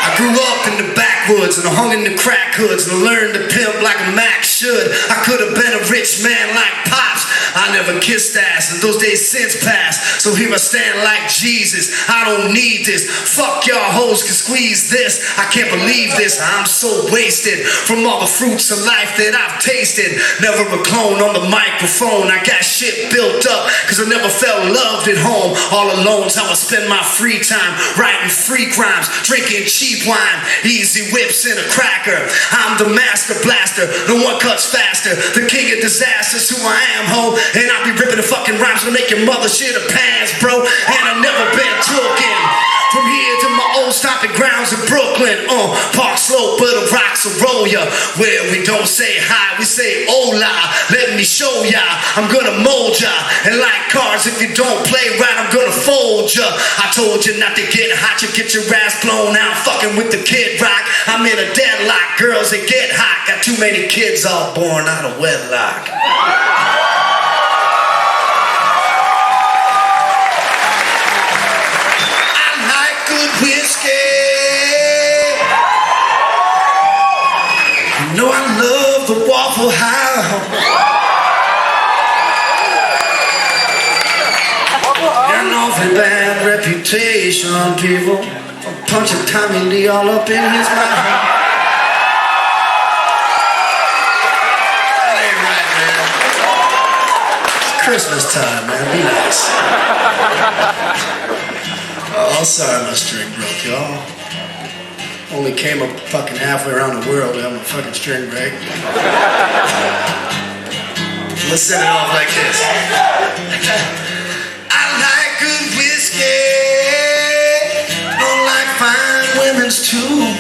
I grew up in the backwoods and I hung in the crack hoods and learned to pimp like a Mac should. I could have been a rich man like Pops, I never kissed ass, and those days since passed. So here I stand like Jesus. I don't need this. Fuck y'all hoes can squeeze this. I can't believe this. I'm so wasted from all the fruits of life that I've tasted. Never a clone on the microphone. I got shit built up cause I never felt loved at home. All alone's how I spend my free time, writing free crimes, drinking cheap wine, easy whips and a cracker. I'm the master blaster, no one cuts faster. The king of disasters, who I am, ho. And I be ripping the fucking rhymes to make your mother shit her pants, bro. And I've never been took in. From here to my old stomping grounds in Brooklyn, Park Slope, where the rocks will roll ya. Where we don't say hi, we say hola. Let me show ya, I'm gonna mold ya. And like cars, if you don't play right, I'm gonna fold ya. I told you not to get hot, you get your ass blown out. Fucking with the Kid Rock, I'm in a deadlock. Girls that get hot, got too many kids all born out of wedlock. Whiskey. You know I love the Waffle House. Got an awfully bad reputation, people. I'm punching Tommy Lee all up in his mouth. That ain't right, man. It's Christmas time, man. Be nice. Oh, sorry my string broke, y'all. Only came up fucking halfway around the world to have my fucking string break. Let's set it off like this. I like good whiskey. Don't like fine women's too.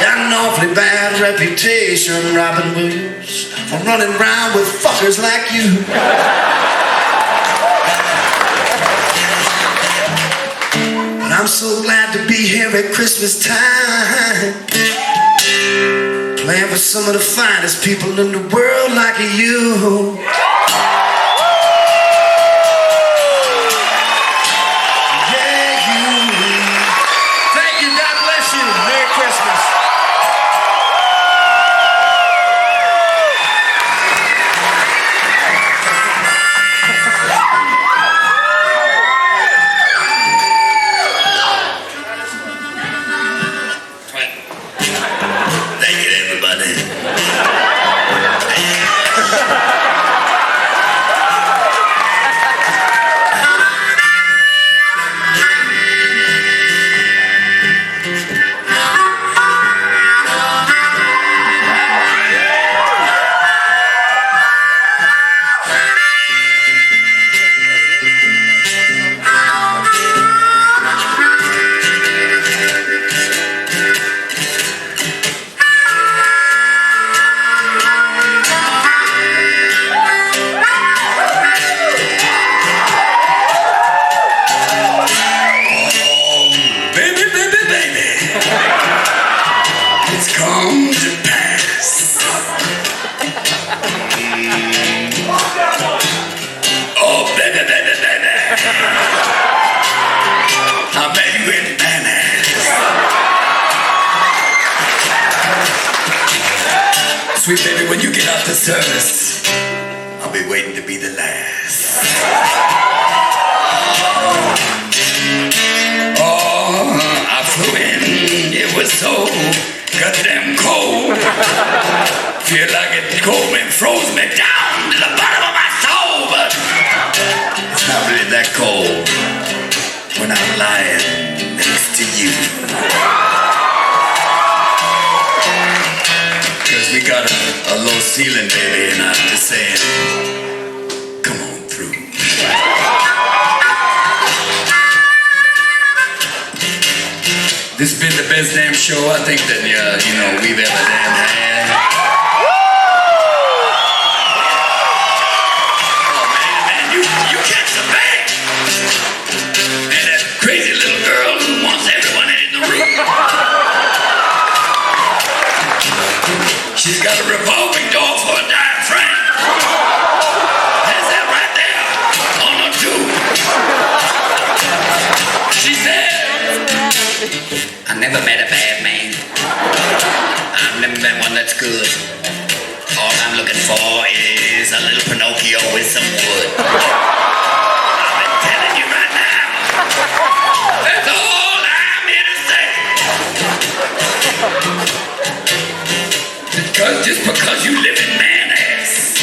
Got an awfully bad reputation, Robin Williams. I'm running around with fuckers like you. I'm so glad to be here at Christmas time, playing for some of the finest people in the world like you. Yeah, you. Thank you, God bless you. Merry Christmas. Sweet baby, when you get off the service, I'll be waiting to be the last. Oh, I flew in, it was so goddamn cold. Feel like it cold and froze me down to the bottom of my soul, but it's not really that cold when I'm lying next to you. We got a low ceiling, baby, and I'm just saying, come on through. This has been the best damn show I think that we've ever damn had. Oh man, you catch the bag. And that crazy little girl who wants everyone in the room. She's got a revolving door for a diaphragm. There's that right there on the tube. She said, I never met a bad man. I've never met one that's good. All I'm looking for is a little Pinocchio with some wood. I've been telling you right now. That's all I'm here to say. Just because you live in man-ass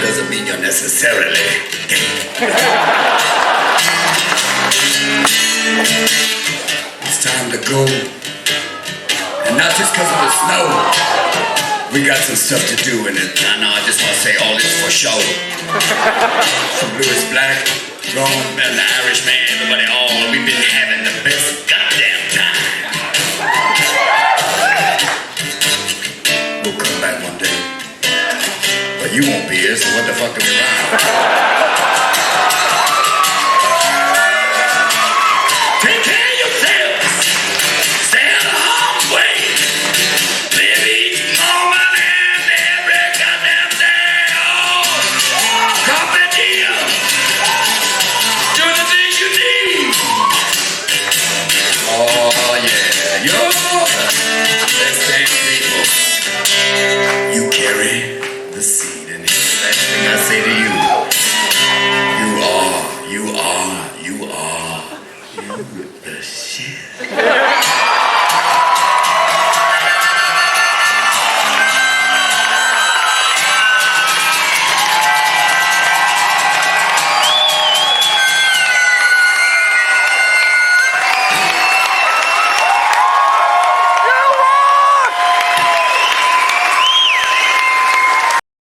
doesn't mean you're necessarily gay. It's time to go. And not just because of the snow. We got some stuff to do, and I know I just want to say all this for show. From blue is black, Ronan and the Irishman, everybody all, we've been having the best goddamn time. We'll come back one day. But you won't be here, so what the fuck are we around? Take care of yourselves. Stay out of harm's way. Live each moment and every goddamn day. Oh, carpe diem. Do the things you need. Oh yeah, you're the best damn people. You carry the seed, and here's the last thing I say to you. You the shit.